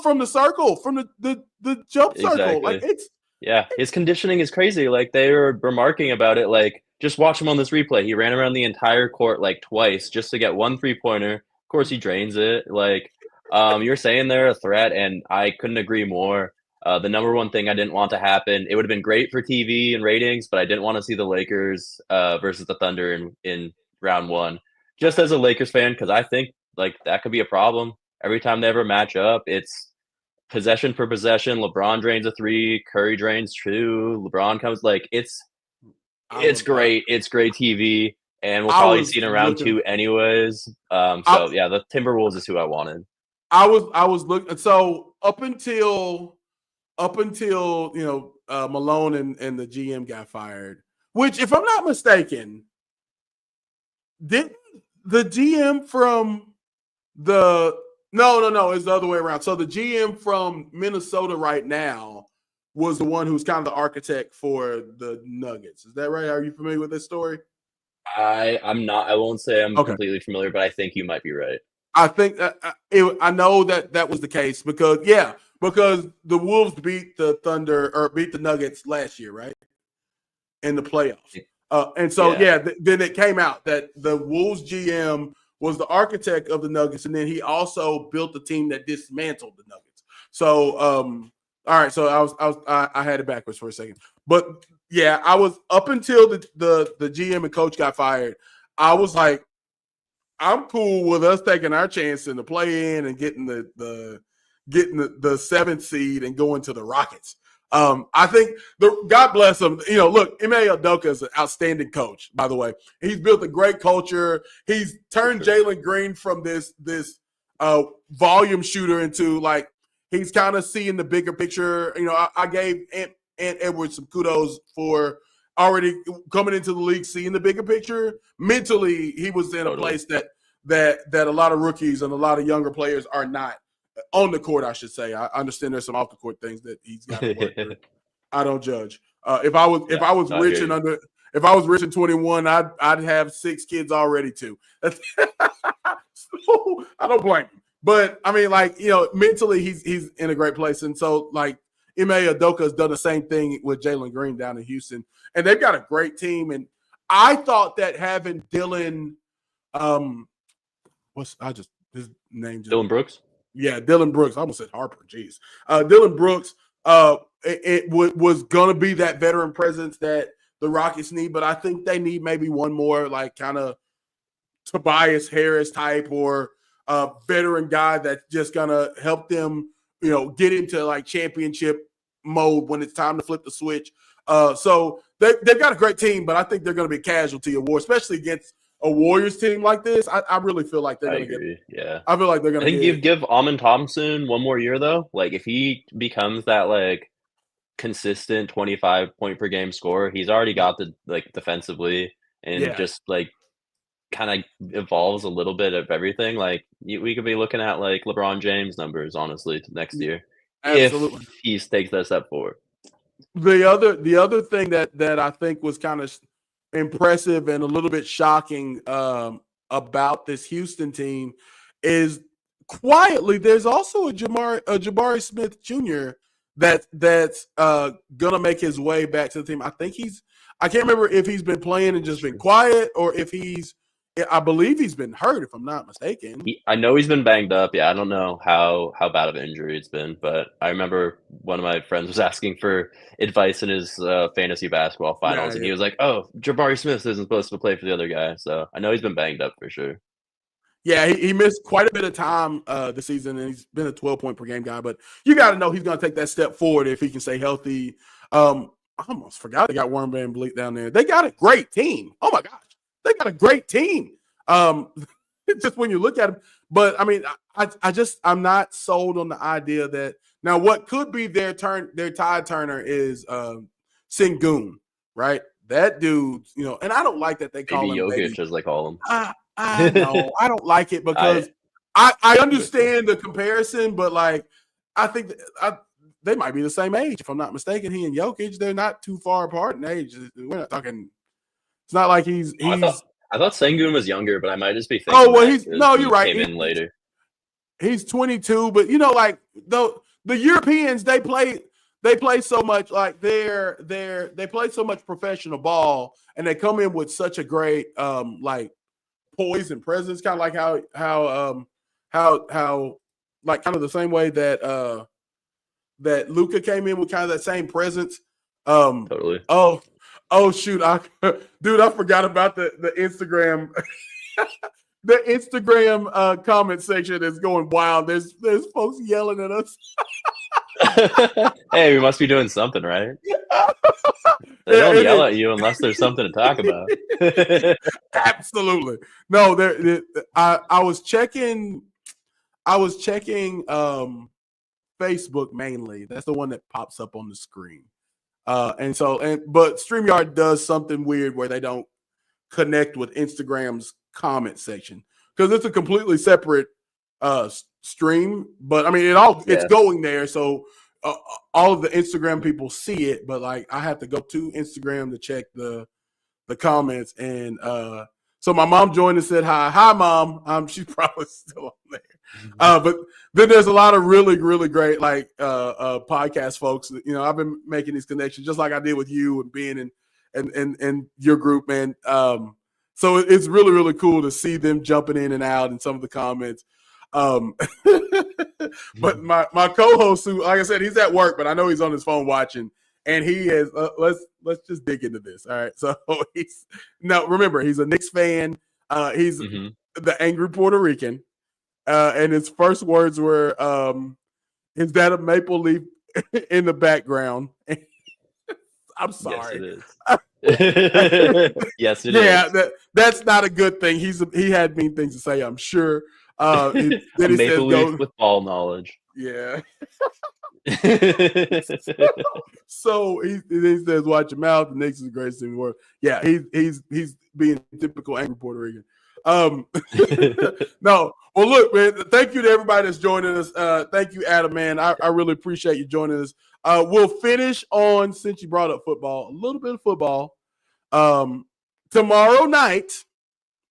from the circle, from the jump circle. His conditioning is crazy. They were remarking about it. Just watch him on this replay. He ran around the entire court twice just to get one 3-pointer, course, he drains it. Like, you're saying they're a threat, and I couldn't agree more. The number one thing I didn't want to happen, it would have been great for TV and ratings, but I didn't want to see the Lakers versus the Thunder in round one. Just as a Lakers fan, because I think like that could be a problem. Every time they ever match up, it's possession for possession. LeBron drains a three, Curry drains two, LeBron comes like it's great. It's great TV, and we'll probably see it in round two anyways. So yeah, the Timberwolves is who I wanted. I was looking. So up until Malone and the GM got fired, which if I'm not mistaken, didn't the GM from the no, it's the other way around. So the GM from Minnesota right now was the one who's kind of the architect for the Nuggets. Is that right? Are you familiar with this story? I'm not. I won't say I'm completely familiar, but I think you might be right. I think I know that was the case because the Wolves beat the Thunder or beat the Nuggets last year, right? In the playoffs. And so then it came out that the Wolves GM was the architect of the Nuggets, and then he also built the team that dismantled the Nuggets. So all right, so I had it backwards for a second. But yeah, I was up until the GM and coach got fired, I was like, I'm cool with us taking our chance in the play in and getting the 7th seed and going to the Rockets. I think God bless him. Look, Ime Udoka is an outstanding coach, by the way. He's built a great culture. He's turned Jalen Green from this volume shooter into like he's kind of seeing the bigger picture. I gave Ant Edwards some kudos for already coming into the league, seeing the bigger picture. Mentally, he was in a place that a lot of rookies and a lot of younger players are not. On the court, I should say. I understand there's some off the court things that he's got to work through. I don't judge. If I was rich and 21, I'd have 6 kids already too. So, I don't blame him. But I mean, like, mentally he's in a great place. And so like Ime Udoka has done the same thing with Jalen Green down in Houston. And they've got a great team. And I thought that having Dylan, his name just Dylan Brooks? Yeah, Dylan Brooks. I almost said Harper. Jeez. Dylan Brooks was going to be that veteran presence that the Rockets need, but I think they need maybe one more like kind of Tobias Harris type or a veteran guy that's just going to help them, get into like championship mode when it's time to flip the switch. So they've got a great team, but I think they're going to be a casualty of war, especially against a Warriors team like this. I really feel like they're going to get. Yeah, I feel like they're going to. I think give Amon Thompson one more year though. Like if he becomes that like consistent 25 point per game scorer, he's already got the like defensively and just like kind of evolves a little bit of everything. Like we could be looking at like LeBron James numbers honestly next year. Absolutely. If he takes that step forward. The other thing that I think was kind of impressive and a little bit shocking about this Houston team is quietly there's also a Jabari Smith Jr. that's gonna make his way back to the team. I can't remember if he's been playing and just been quiet or if I believe he's been hurt, if I'm not mistaken. I know he's been banged up. Yeah, I don't know how bad of an injury it's been, but I remember one of my friends was asking for advice in his fantasy basketball finals, and he was like, "Oh, Jabari Smith isn't supposed to play for the other guy." So I know he's been banged up for sure. Yeah, he missed quite a bit of time this season, and he's been a 12-point per game guy. But you got to know he's going to take that step forward if he can stay healthy. I almost forgot they got Warren Van Vliet down there. They got a great team. Oh my gosh. They got a great team. Just when you look at them, but I mean, I'm not sold on the idea that now what could be their tide turner is Sengun, right? That dude, and I don't like that they call him Jokic, as they call him. I know I don't like it because I understand the comparison, but like I think they might be the same age if I'm not mistaken. He and Jokic, they're not too far apart in age. We're not talking. It's not like he's. I thought Sengun was younger, but I might just be thinking. Oh well, you're right. Came in later. He's 22, but like the Europeans, they play so much like they play so much professional ball, and they come in with such a great like poise and presence, kind of like how like kind of the same way that that Luka came in with kind of that same presence. Totally. Oh shoot, dude, I forgot about the Instagram. The Instagram comment section is going wild. There's folks yelling at us. Hey, we must be doing something right. They don't yell at you unless there's something to talk about. Absolutely. No, I was checking Facebook mainly. That's the one that pops up on the screen. But StreamYard does something weird where they don't connect with Instagram's comment section because it's a completely separate stream. But I mean, it's going there, so all of the Instagram people see it. But like, I have to go to Instagram to check the comments, and so my mom joined and said hi. Hi, Mom. She's probably still on there. But then there's a lot of really, really great like podcast folks. You know, I've been making these connections just like I did with you and being in your group, man. So it's really, really cool to see them jumping in and out in some of the comments. But my co-host, who, like I said, he's at work, but I know he's on his phone watching, and he is. Let's just dig into this. All right. So remember, he's a Knicks fan. He's the angry Puerto Rican. And his first words were, "Is that a maple leaf in the background?" I'm sorry. Yes, it is. Yes, it is. Yeah, that's not a good thing. He had mean things to say, I'm sure. Then a he maple says, leaf with ball knowledge. Yeah. So he says, "Watch your mouth. The Knicks is the greatest team in the world." Yeah, he's being typical angry Puerto Rican. No. Well, look, man, thank you to everybody that's joining us. Thank you, Adam, man. I really appreciate you joining us. We'll finish on, since you brought up football, a little bit of football. Tomorrow night,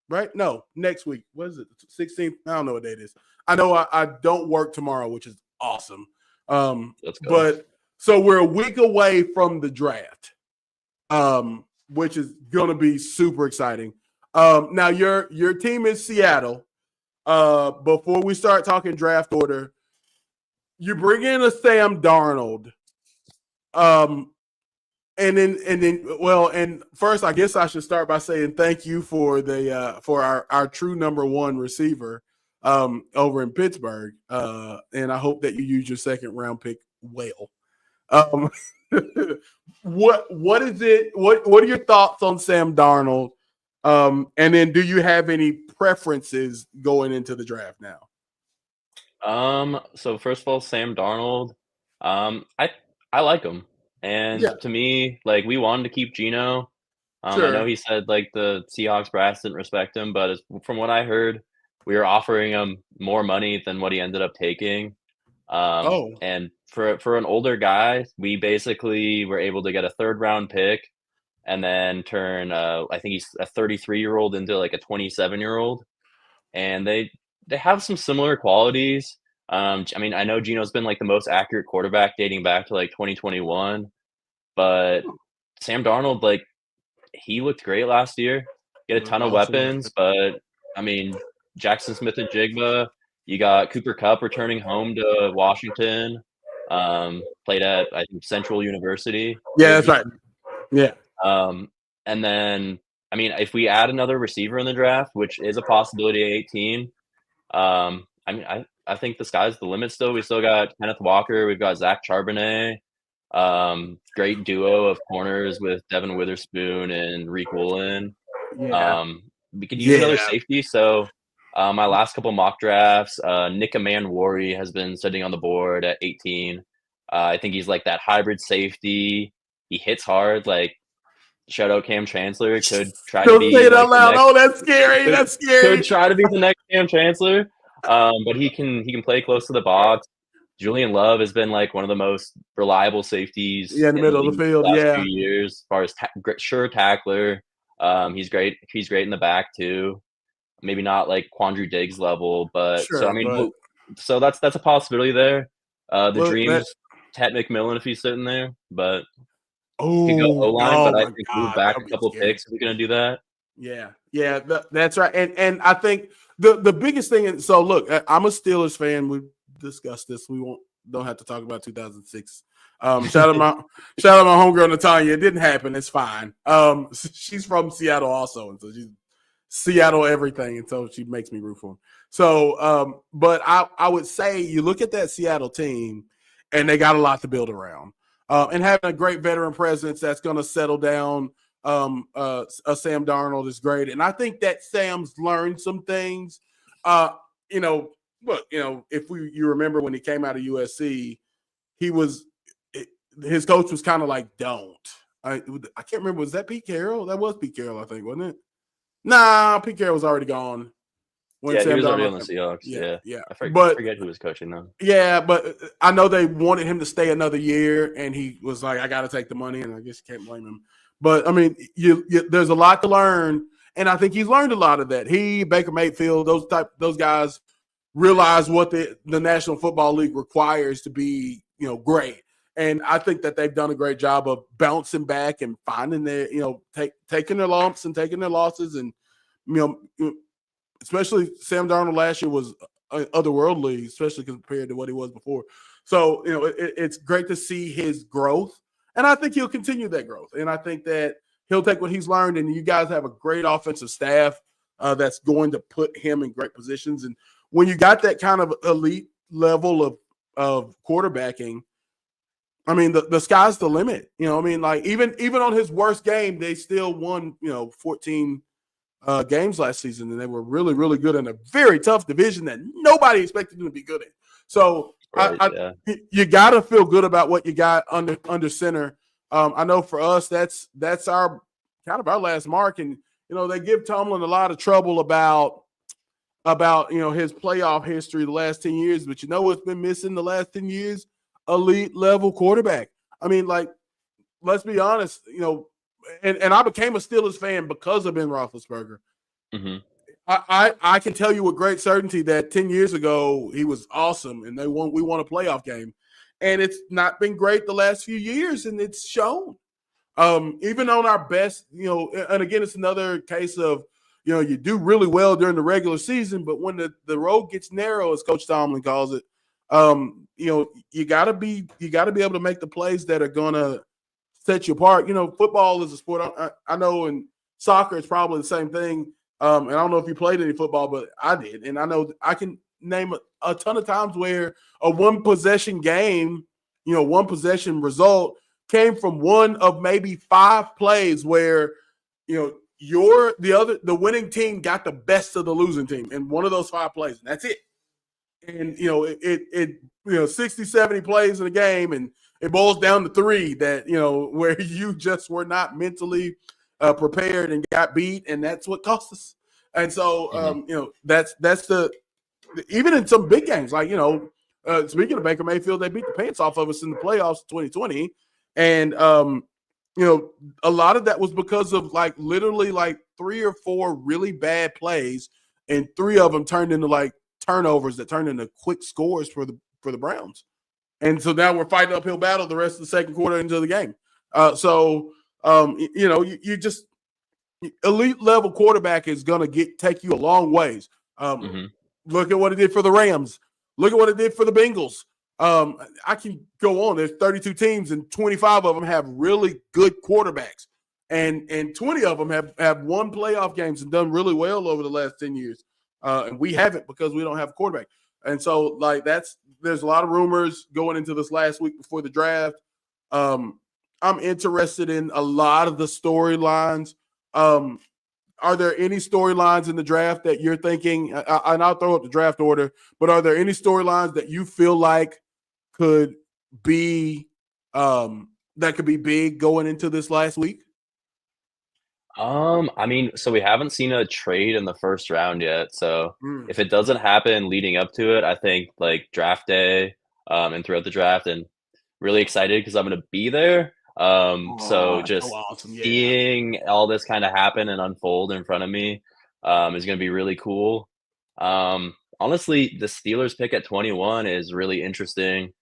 right? No, next week. What is it? 16th? I don't know what day it is. I know I don't work tomorrow, which is awesome. Let's go. But so we're a week away from the draft, which is going to be super exciting. Now your team is Seattle. Before we start talking draft order, you bring in a Sam Darnold. And first, I guess I should start by saying thank you for our true number one receiver over in Pittsburgh. And I hope that you use your second round pick well. What is it? What are your thoughts on Sam Darnold? And then do you have any preferences going into the draft now? So first of all, Sam Darnold, I like him. And to me, like, we wanted to keep Geno. Sure. I know he said like the Seahawks brass didn't respect him, but from what I heard, we were offering him more money than what he ended up taking. And for an older guy, we basically were able to get a third round pick and then turn I think he's a 33-year-old into like a 27-year-old. And they have some similar qualities. I mean, I know Geno's been like the most accurate quarterback dating back to like 2021, but Sam Darnold, like, he looked great last year. He had a ton of weapons, but I mean, Jackson Smith-Njigba, you got Cooper Kupp returning home to Washington, played at, I think, Central University. Yeah, that's right. Yeah. And then, I mean, if we add another receiver in the draft, which is a possibility at 18, I mean, I think the sky's the limit still. We still got Kenneth Walker. We've got Zach Charbonnet. Great duo of corners with Devin Witherspoon and Reek Woolen. Yeah. We could use another safety. So my last couple mock drafts, Nick Aman-Wari has been sitting on the board at 18. I think he's like that hybrid safety. He hits hard. Like, shout out Cam Chancellor. Could try to be. Don't say it out loud. Oh, that's scary. That's scary. Could try to be the next Cam Chancellor. But he can play close to the box. Julian Love has been like one of the most reliable safeties in the middle of the field. The last few years, as far as sure tackler. He's great. He's great in the back too. Maybe not like Quandre Diggs level, but sure, so I mean, so that's a possibility there. The dreams, Ted McMillan if he's sitting there, but could go O-line. But I think move back a couple picks if we're gonna do that. Yeah, that's right. And I think the biggest thing is, so look, I'm a Steelers fan. We discussed this. We don't have to talk about 2006. Shout out my homegirl Natanya. It didn't happen. It's fine. She's from Seattle also, and so she's Seattle everything, and so she makes me root for them. So, but I would say you look at that Seattle team, and they got a lot to build around, and having a great veteran presence that's going to settle down. Sam Darnold is great, and I think that Sam's learned some things. You know, look, if you remember when he came out of USC, he was his coach was kind of like, "Don't." I can't remember. Was that Pete Carroll? That was Pete Carroll, I think, wasn't it? Nah, Pete Carroll was already gone. When Sam he was already on the Seahawks. Yeah. I forget who was coaching them. Yeah, but I know they wanted him to stay another year, and he was like, "I got to take the money," and I guess you can't blame him. But I mean, there's a lot to learn, and I think he's learned a lot of that. He, Baker Mayfield, those guys realize what the National Football League requires to be, great. And I think that they've done a great job of bouncing back and finding their, taking their lumps and taking their losses, and especially Sam Darnold last year was otherworldly, especially compared to what he was before. So it's great to see his growth. And I think he'll continue that growth. And I think that he'll take what he's learned, and you guys have a great offensive staff that's going to put him in great positions. And when you got that kind of elite level of quarterbacking, I mean, the sky's the limit. Like even on his worst game, they still won, 14 games last season, and they were really, really good in a very tough division that nobody expected them to be good in. So right, you got to feel good about what you got under center. I know for us, that's our kind of our last mark, and they give Tomlin a lot of trouble about his playoff history the last 10 years. But what's been missing the last 10 years? Elite level quarterback. I mean, like, let's be honest. And I became a Steelers fan because of Ben Roethlisberger. Mm-hmm. I can tell you with great certainty that 10 years ago he was awesome, and we won a playoff game, and it's not been great the last few years, and it's shown. Even on our best, and again, it's another case of you do really well during the regular season, but when the road gets narrow, as Coach Tomlin calls it, you gotta be able to make the plays that are gonna set you apart. Football is a sport. I know in soccer it's probably the same thing. And I don't know if you played any football, but I did. And I know I can name a ton of times where a one possession game, one possession result came from one of maybe 5 plays where, the winning team got the best of the losing team in one of those 5 plays. And that's it. And, it 60, 70 plays in a game, and it boils down to 3 that, where you just were not mentally prepared and got beat, and that's what cost us. And so, that's the even in some big games, like speaking of Baker Mayfield, they beat the pants off of us in the playoffs in 2020, and a lot of that was because of literally 3 or 4 really bad plays, and 3 of them turned into turnovers that turned into quick scores for the Browns. And so now we're fighting uphill battle the rest of the second quarter into the game. You just elite level quarterback is going to take you a long ways. Look at what it did for the Rams. Look at what it did for the Bengals. I can go on. There's 32 teams, and 25 of them have really good quarterbacks, and 20 of them have won playoff games and done really well over the last 10 years. And we haven't because we don't have a quarterback. And so there's a lot of rumors going into this last week before the draft. I'm interested in a lot of the storylines. Are there any storylines in the draft that you're thinking, and I'll throw up the draft order, but are there any storylines that you feel like could be that could be big going into this last week? I mean, so we haven't seen a trade in the first round yet. So if it doesn't happen leading up to it, I think draft day, and throughout the draft, and really excited because I'm going to be there. So just awesome. Seeing all this kind of happen and unfold in front of me, is going to be really cool. Honestly, the Steelers pick at 21 is really interesting.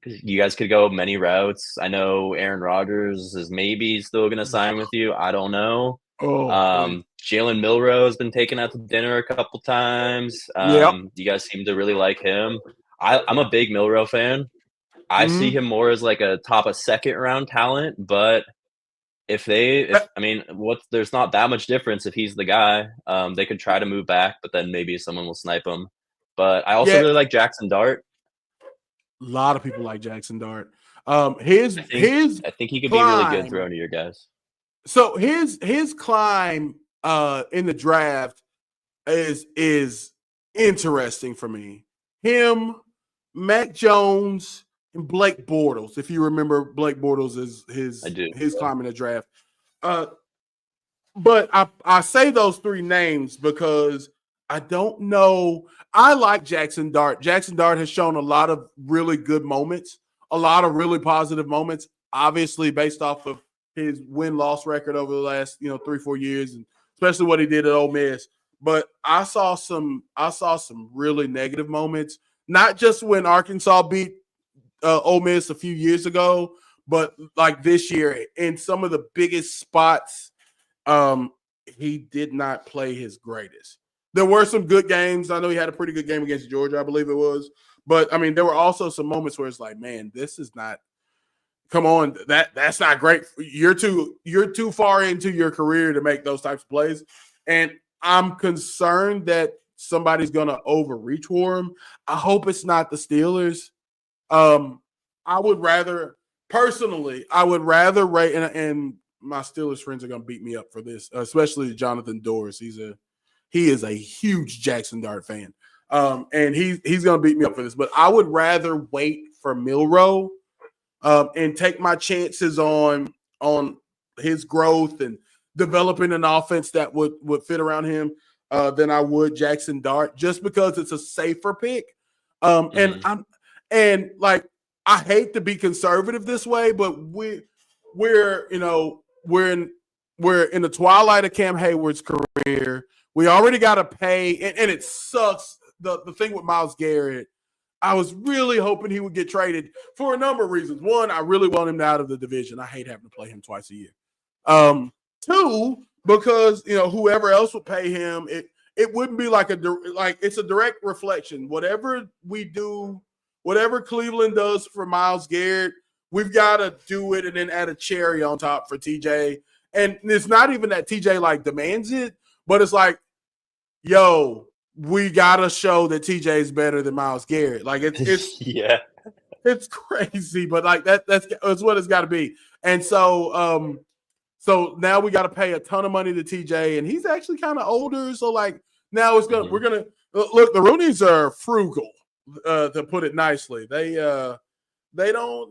You guys could go many routes. I know Aaron Rodgers is maybe still going to sign with you. I don't know. Oh, please. Jalen Milroe has been taken out to dinner a couple times. Yep. You guys seem to really like him. I'm a big Milroe fan. I see Mhm. him more as like a top of second round talent, but there's not that much difference if he's the guy. They could try to move back, but then maybe someone will snipe him. But I also Yeah, really like Jackson Dart. a lot of people like Jackson Dart. His I think he could be a really good throw climb. to your guys. So his climb in the draft is interesting for me. Him, Mac Jones, and Blake Bortles. If you remember, Blake Bortles is I do. his climb in the draft. But I say those three names because I don't know. I like Jackson Dart. Jackson Dart has shown a lot of really good moments, a lot of really positive moments, obviously based off of his win-loss record over the last 3-4 years, and especially what he did at Ole Miss. But I saw some really negative moments, not just when Arkansas beat Ole Miss a few years ago, but like this year in some of the biggest spots. He did not play his greatest. There were some good games. I know he had a pretty good game against Georgia, I believe it was. But I mean, there were also some moments where it's like, man, this is not. Come on, that's not great. You're too far into your career to make those types of plays, and I'm concerned that somebody's going to overreach for him. I hope it's not the Steelers. I would rather personally, rate and my Steelers friends are going to beat me up for this, especially Jonathan Doris. He is a huge Jackson Dart fan, and he's going to beat me up for this. But I would rather wait for Milroe and take my chances on his growth and developing an offense that would fit around him than I would Jackson Dart, just because it's a safer pick. And like I hate to be conservative this way, but we're in the twilight of Cam Hayward's career. We already got to pay, and it sucks. The thing with Myles Garrett, I was really hoping he would get traded for a number of reasons. One, I really want him out of the division. I hate having to play him twice a year. Two, because whoever else would pay him, it wouldn't be like it's a direct reflection. Whatever we do, whatever Cleveland does for Myles Garrett, we've got to do it and then add a cherry on top for TJ. And it's not even that TJ like demands it, but it's like, yo, we got to show that TJ is better than Myles Garrett. Like it's yeah, it's crazy, but like that's what it's got to be. And so now we got to pay a ton of money to TJ, and he's actually kind of older. So like now we're gonna look. The Rooneys are frugal, to put it nicely. They don't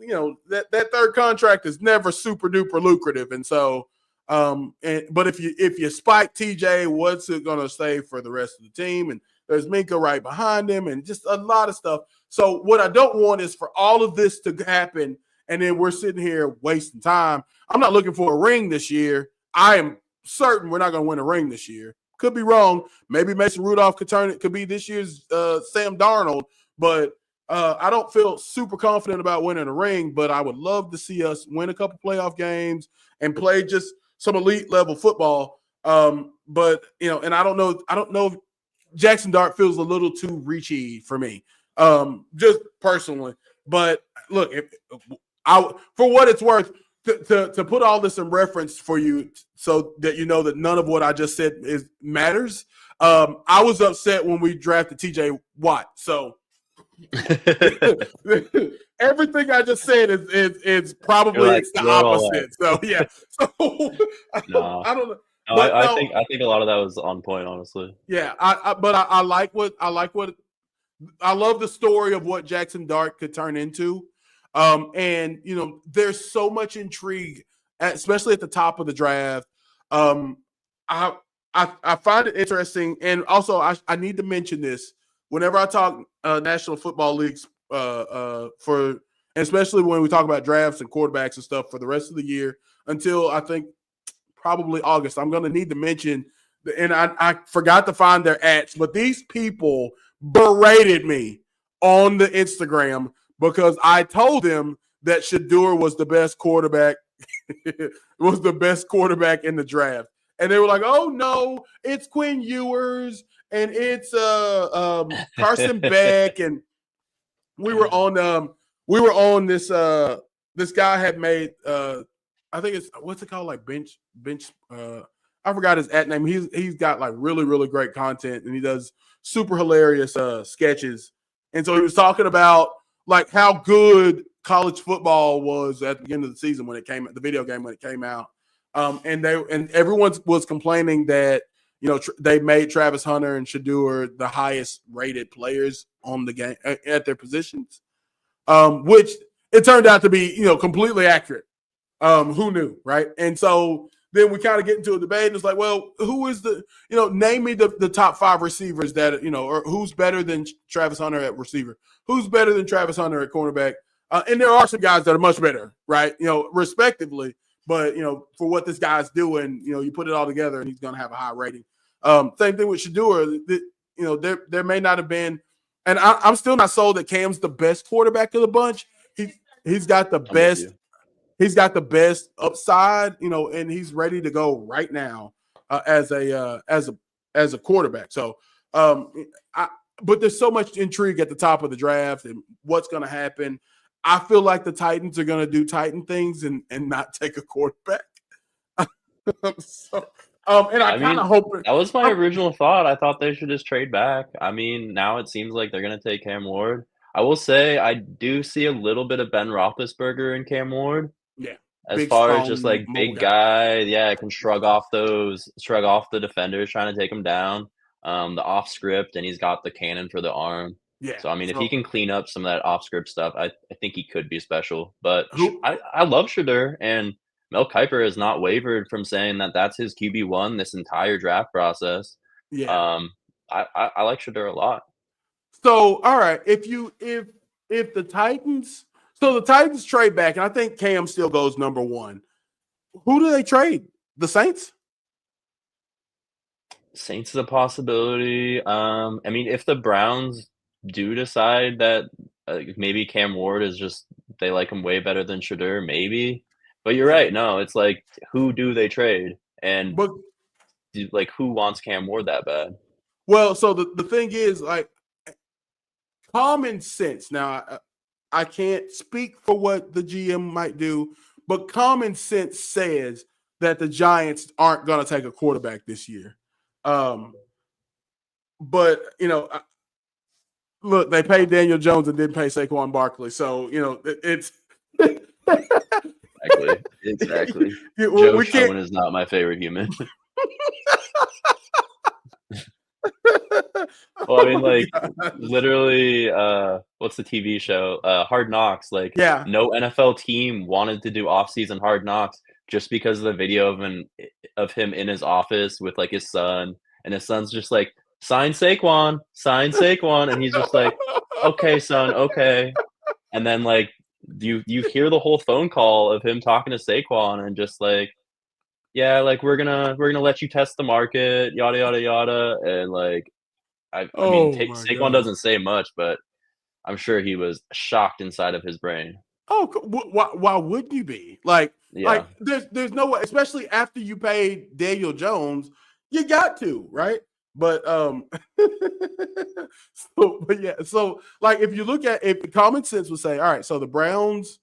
that third contract is never super duper lucrative, and so but if you spike TJ, what's it gonna say for the rest of the team? And there's Minka right behind him, and just a lot of stuff. So what I don't want is for all of this to happen, and then we're sitting here wasting time. I'm not looking for a ring this year. I am certain we're not going to win a ring this year. Could be wrong. Maybe Mason Rudolph could be this year's Sam Darnold, but I don't feel super confident about winning a ring. But I would love to see us win a couple playoff games and play just some elite level football. But and I don't know if Jackson Dart feels a little too reachy for me, just personally. But look, for what it's worth, to put all this in reference for you, so that you know that none of what I just said matters. I was upset when we drafted T.J. Watt. So everything I just said is probably it's the opposite. So yeah. So I don't know. No, I think a lot of that was on point, honestly. Yeah, I like what I love the story of what Jackson Dart could turn into. And there's so much intrigue, especially at the top of the draft. I find it interesting, and also I need to mention this whenever I talk National Football Leagues and especially when we talk about drafts and quarterbacks and stuff for the rest of the year until I think probably August. I'm going to need to mention, and I forgot to find their @, but these people berated me on the Instagram because I told them that Shedeur was the best quarterback, in the draft. And they were like, "Oh no, it's Quinn Ewers and it's Carson Beck." And we were on this guy had made I think it's what's it called, like bench I forgot his at name. He's got like really, really great content, and he does super hilarious sketches. And so he was talking about like how good college football was at the beginning of the season when it came, the video game when it came out. And everyone was complaining that they made Travis Hunter and Shedeur the highest rated players on the game at their positions, which it turned out to be completely accurate. Who knew, right? And so then we kind of get into a debate, and it's like, well, who is name me the top 5 receivers that or who's better than Travis Hunter at receiver, who's better than Travis Hunter at cornerback, and there are some guys that are much better, right? Respectively. But for what this guy's doing, you put it all together, and he's going to have a high rating. Same thing with Shedeur. There may not have been, and I'm still not sold that Cam's the best quarterback of the bunch. He's got the best. He's got the best upside, and he's ready to go right now as a quarterback. So, but there's so much intrigue at the top of the draft and what's going to happen. I feel like the Titans are going to do Titan things and not take a quarterback. So, and I kind of hope that was my original thought. I thought they should just trade back. I mean, now it seems like they're going to take Cam Ward. I will say I do see a little bit of Ben Roethlisberger in Cam Ward. Yeah. As big, far strong, as just like big guy, yeah, can shrug off the defenders trying to take him down. The off script, and he's got the cannon for the arm. Yeah. So I mean, if he can clean up some of that off script stuff, I think he could be special. But I love Shedeur, and Mel Kiper has not wavered from saying that that's his QB1 this entire draft process. Yeah. I like Shedeur a lot. So all right, if the Titans. So the Titans trade back, and I think Cam still goes number 1. Who do they trade? The Saints? Saints is a possibility. I mean, if the Browns do decide that maybe Cam Ward is just, they like him way better than Shedeur, maybe. But you're right. No, it's like, who do they trade? And who wants Cam Ward that bad? Well, so the thing is, like, common sense. Now, I can't speak for what the GM might do, but common sense says that the Giants aren't going to take a quarterback this year. But, look, they paid Daniel Jones and didn't pay Saquon Barkley. So, it's Exactly. Joe Schoen is not my favorite human. Well, I mean, like, literally, what's the TV show? Hard Knocks. Like, no NFL team wanted to do off-season Hard Knocks just because of the video of him in his office with, like, his son. And his son's just like, sign Saquon. And he's just like, okay, son, okay. And then, like, you hear the whole phone call of him talking to Saquon and just like, yeah, like, we're gonna let you test the market, yada, yada, yada. And, like, I mean, Saquon doesn't say much, but I'm sure he was shocked inside of his brain. Oh, why wouldn't you be? Like there's no way, especially after you paid Daniel Jones, you got to, right? But so like if you look at it, common sense would say, all right, so the Browns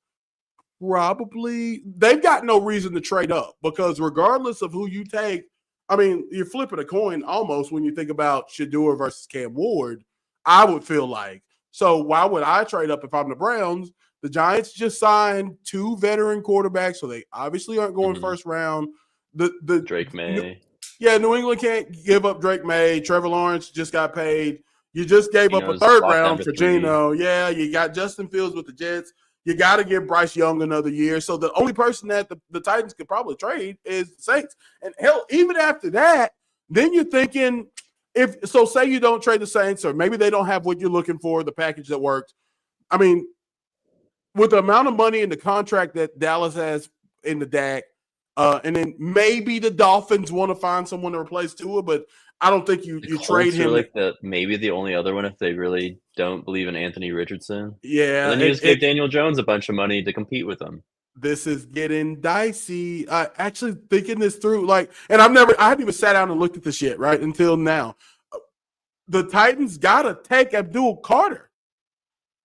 they've got no reason to trade up because regardless of who you take, I mean, you're flipping a coin almost when you think about Shedeur versus Cam Ward, I would feel like. So why would I trade up if I'm the Browns? The Giants just signed 2 veteran quarterbacks, so they obviously aren't going first round. The Drake May. New England can't give up Drake May. Trevor Lawrence just got paid. You just gave up a 3rd round for Geno. Yeah, you got Justin Fields with the Jets. You got to give Bryce Young another year. So the only person that the Titans could probably trade is the Saints. And hell, even after that, then you're thinking, say you don't trade the Saints, or maybe they don't have what you're looking for, the package that works. I mean, with the amount of money in the contract that Dallas has in the DAC, and then maybe the Dolphins want to find someone to replace Tua, but I don't think you trade him. Like maybe the only other one if they really don't believe in Anthony Richardson. Yeah. And then you just gave Daniel Jones a bunch of money to compete with him. this is getting dicey. Actually thinking this through, like, and I haven't even sat down and looked at the shit right until now. The Titans gotta take Abdul Carter.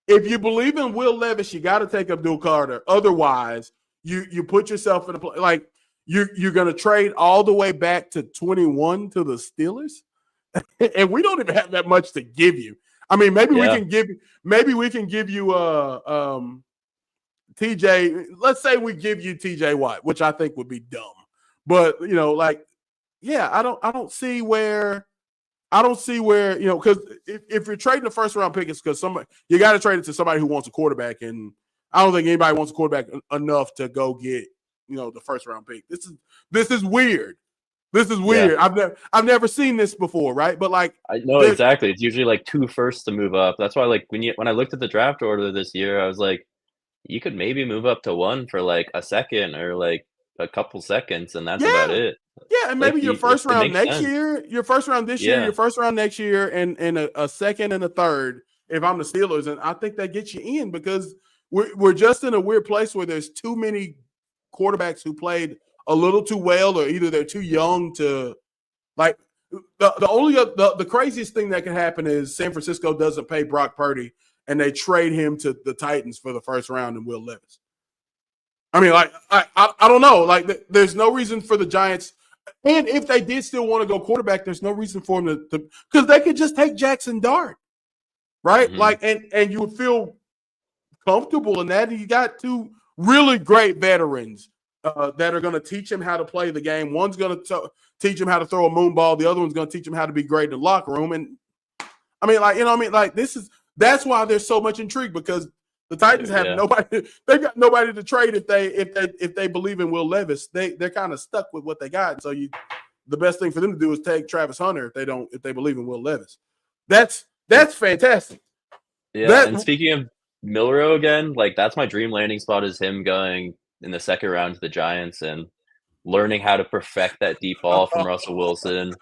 If you believe in Will Levis, you gotta take Abdul Carter. Otherwise, you put yourself in a place like you're gonna trade all the way back to 21 to the Steelers, and we don't even have that much to give you. I mean, maybe we can give you TJ. Let's say we give you TJ Watt, which I think would be dumb. But I don't see where because if you're trading the first round pick, it's because you got to trade it to somebody who wants a quarterback, and I don't think anybody wants a quarterback enough to go get the first round pick. This is weird. This is weird. Yeah. I've never seen this before, right? But like, I know exactly. It's usually like 2 firsts to move up. That's why, like, when I looked at the draft order this year, I was like, you could maybe move up to 1 for like a second or like a couple seconds, and that's about it. Yeah, and maybe your first round next year, your first round this year, your first round next year, and a second and a third if I'm the Steelers, and I think that gets you in because we're just in a weird place where there's too many quarterbacks who played a little too well, or either they're too young to like. The craziest thing that can happen is San Francisco doesn't pay Brock Purdy and they trade him to the Titans for the first round and Will Levis. I mean, like, I don't know. Like, there's no reason for the Giants. And if they did still want to go quarterback, there's no reason for them to because they could just take Jackson Dart, right? Mm-hmm. Like, and you would feel comfortable in that. And you got 2 really great veterans that are going to teach him how to play the game. One's going to teach him how to throw a moon ball. The other one's going to teach him how to be great in the locker room. And I mean, like, like that's why there's so much intrigue because the Titans have nobody. They've got nobody to trade if they believe in Will Levis. They're kind of stuck with what they got. So the best thing for them to do is take Travis Hunter if they believe in Will Levis. That's fantastic. Yeah. And speaking of Milroe again, like that's my dream landing spot is him going in the second round to the Giants and learning how to perfect that deep ball from Russell Wilson.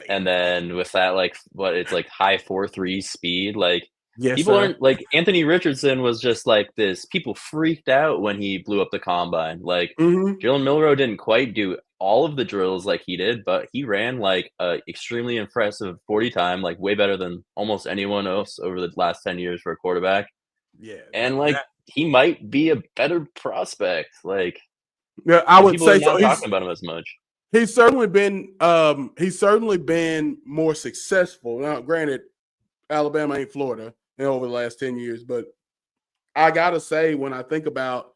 And then with that, like it's like high 4.3 speed, like. Yes, people aren't like Anthony Richardson was just like this. People freaked out when he blew up the combine. Like Jalen Milroe didn't quite do all of the drills like he did, but he ran like a extremely impressive 40 time, like way better than almost anyone else over the last 10 years for a quarterback. Yeah, and like he might be a better prospect. Like, yeah, I would say so. Talking about him as much. He's certainly been more successful. Now, granted, Alabama ain't Florida. Over the last 10 years. But I got to say, when I think about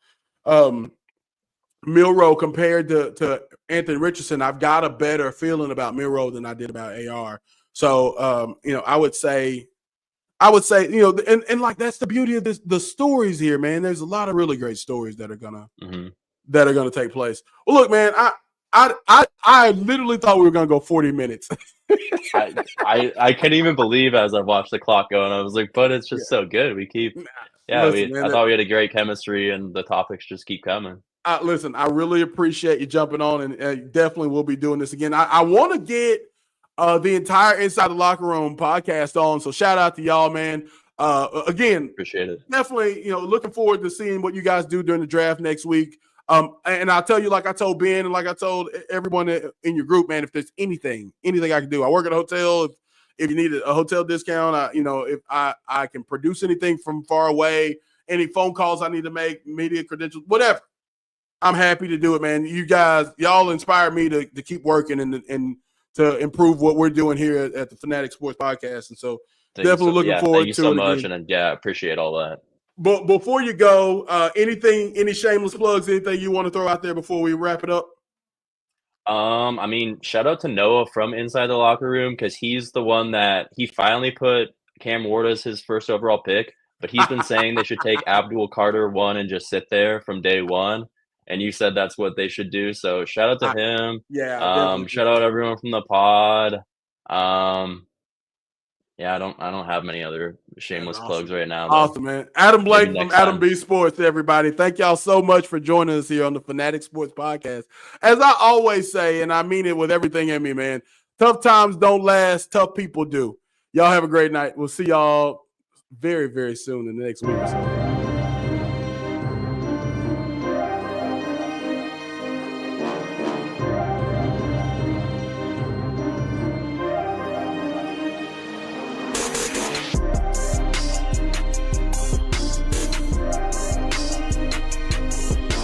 Milroe compared to Anthony Richardson, I've got a better feeling about Milroe than I did about AR. So, I would say, and like, that's the beauty of the stories here, man. There's a lot of really great stories that are going to take place. Well, look, man, I literally thought we were going to go 40 minutes. I can't even believe as I watched the clock go, and I was like, but it's just so good. We keep, I thought we had a great chemistry, and the topics just keep coming. Listen, I really appreciate you jumping on, and definitely we'll be doing this again. I want to get the entire Inside the Locker Room podcast on, so shout out to y'all, man. Again, appreciate it. Definitely, looking forward to seeing what you guys do during the draft next week. And I'll tell you, like I told Ben and like I told everyone in your group, man, if there's anything I can do, I work at a hotel. If you need a hotel discount, if I can produce anything from far away, any phone calls I need to make, media credentials, whatever, I'm happy to do it, man. You guys, y'all inspire me to keep working and to improve what we're doing here at the Fanatic Sports Podcast. And so definitely looking forward to it. Thank you so much. Again. And appreciate all that. But before you go, any shameless plugs, anything you want to throw out there before we wrap it up? I mean, shout out to Noah from Inside the Locker Room because he's the one that he finally put Cam Ward as his first overall pick, but he's been saying they should take Abdul Carter 1 and just sit there from day one. And you said that's what they should do. So shout out to him. Yeah. Shout out everyone from the pod. Yeah, I don't have many other shameless plugs right now. Awesome, man. Adam Blake from Adam B Sports, everybody. Thank y'all so much for joining us here on the Fanatic Sports Podcast. As I always say, and I mean it with everything in me, man, tough times don't last, tough people do. Y'all have a great night. We'll see y'all very, very soon in the next week or so.